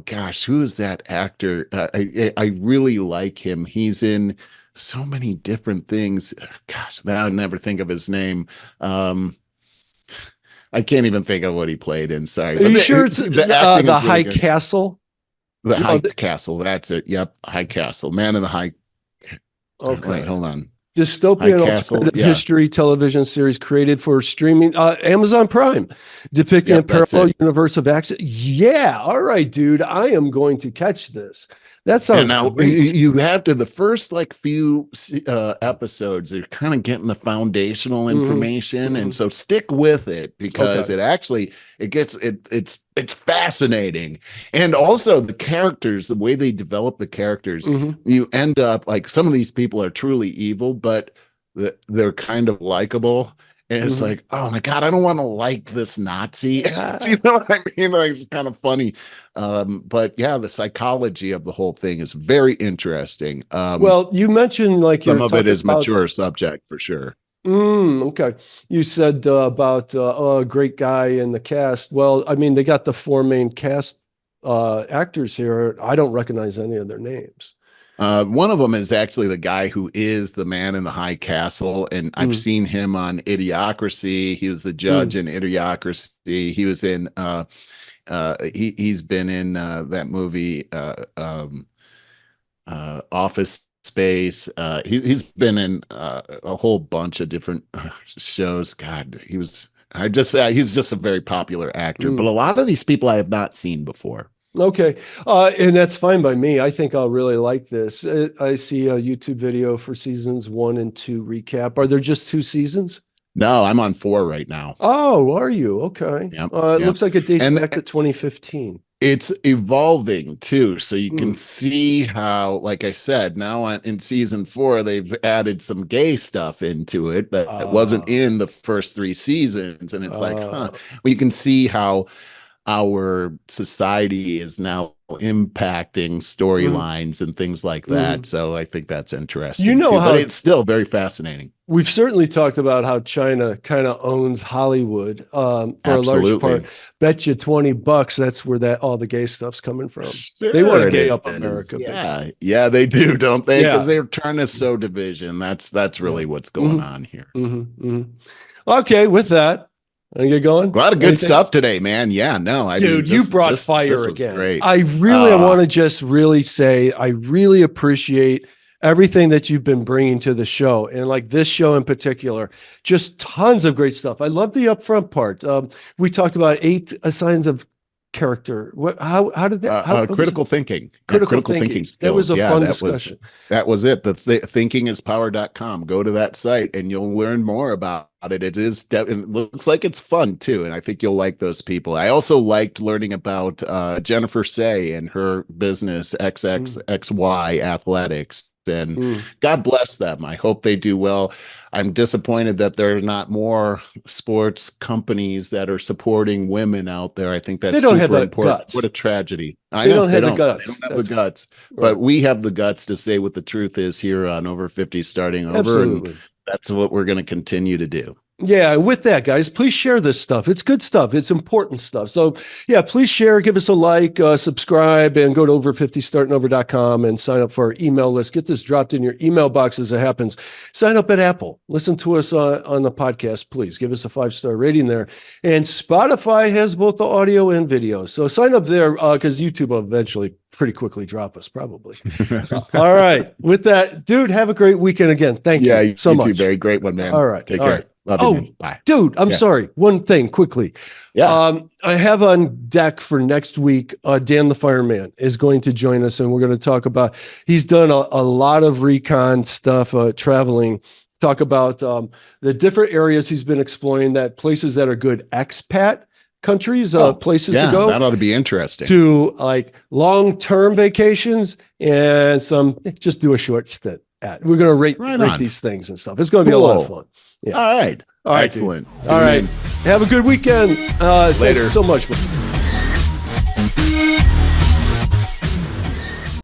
gosh, who is that actor? I really like him. He's in so many different things. Gosh, now I never think of his name. I can't even think of what he played in. Sorry. Are you sure it's the High Castle? The High Castle. That's it. Yep. High Castle. Man in the High. Okay. Wait, hold on. Dystopian Castle, alternative yeah. history television series created for streaming Amazon Prime, depicting a Yep, that's parallel it. universe of action. Yeah, all right, dude. I am going to catch this. That And sounds now great. you have to, the first like few episodes, they're kind of getting the foundational information, and so stick with it because Okay. it actually it's fascinating, and also the characters, the way they develop the characters, you end up like some of these people are truly evil, but they're kind of likable. And it's like, oh my God, I don't want to like this Nazi. You know what I mean? Like, it's kind of funny. But yeah, the psychology of the whole thing is very interesting. Well, you mentioned like Some you're of it talking is about, mature subject for sure. Okay. You said about a great guy in the cast. Well, I mean, they got the four main cast actors here. I don't recognize any of their names. One of them is actually the guy who is the man in the high castle, and I've seen him on Idiocracy. He was the judge in Idiocracy. He was in he's been in that movie Office Space. He's been in a whole bunch of different shows. God, he's just a very popular actor, but a lot of these people I have not seen before. Okay. And that's fine by me. I think I'll really like this. I see a YouTube video for seasons 1 and 2 recap. Are there just 2 seasons? No, I'm on 4 right now. Oh, are you? Okay. Yep, It yep. looks like it dates And- back to 2015. It's evolving too, so you can see how, like I said, now in season 4 they've added some gay stuff into it that wasn't in the first 3 seasons, and it's like, well, you can see how our society is now impacting storylines and things like that. So I think that's interesting. You know too, how- but it's still very fascinating. We've certainly talked about how China kind of owns Hollywood for a large Absolutely. part. Bet you $20 that's where all the gay stuff's coming from. Sure They want to it gay up is. America. big time. Yeah, they do, don't they? Yeah. Because they're trying to sow division. That's really what's going on here. Okay, with that, I get going. A lot of good Anything? stuff today, man. Yeah, no, I Dude, mean, you brought this fire was again. Great. I want to just really say I really appreciate everything that you've been bringing to the show, and like this show in particular, just tons of great stuff. I love the upfront part. We talked about 8 signs of character. What? How did that? Critical thinking. Critical thinking. skills. That was a fun that discussion. That was it. The thinkingispower.com. Go to that site and you'll learn more about it. It looks like it's fun too, and I think you'll like those people. I also liked learning about Jennifer Say and her business XXXY Athletics. And God bless them. I hope they do well. I'm disappointed that there are not more sports companies that are supporting women out there. I think that's They don't have super the important. guts. What a tragedy. They don't have the guts. They don't have the guts. But we have the guts to say what the truth is here on Over 50 Starting Over. Absolutely. And that's what we're going to continue to do. Yeah, with that, guys, please share this stuff. It's good stuff. It's important stuff. So, yeah, please share, give us a like, subscribe, and go to over50startingover.com and sign up for our email list. Get this dropped in your email box as it happens. Sign up at Apple. Listen to us on the podcast, please. Give us a 5-star rating there. And Spotify has both the audio and video. So sign up there because YouTube will eventually pretty quickly drop us, probably. All right. With that, dude, have a great weekend again. Thank you so much. Too, very great one, man. All right. Take All care. right. Love you, man. Bye. Dude, I'm sorry. One thing quickly. Yeah. I have on deck for next week, Dan the Fireman is going to join us, and we're going to talk about, he's done a lot of recon stuff, traveling, talk about the different areas he's been exploring, that places that are good expat countries, places to go. That ought to be interesting. To like long-term vacations and some just do a short stint at. We're going to rate these things and stuff. It's going to be a lot of fun. Yeah. All right. All right. Excellent. All right. Have a good weekend. Later. Thanks so much.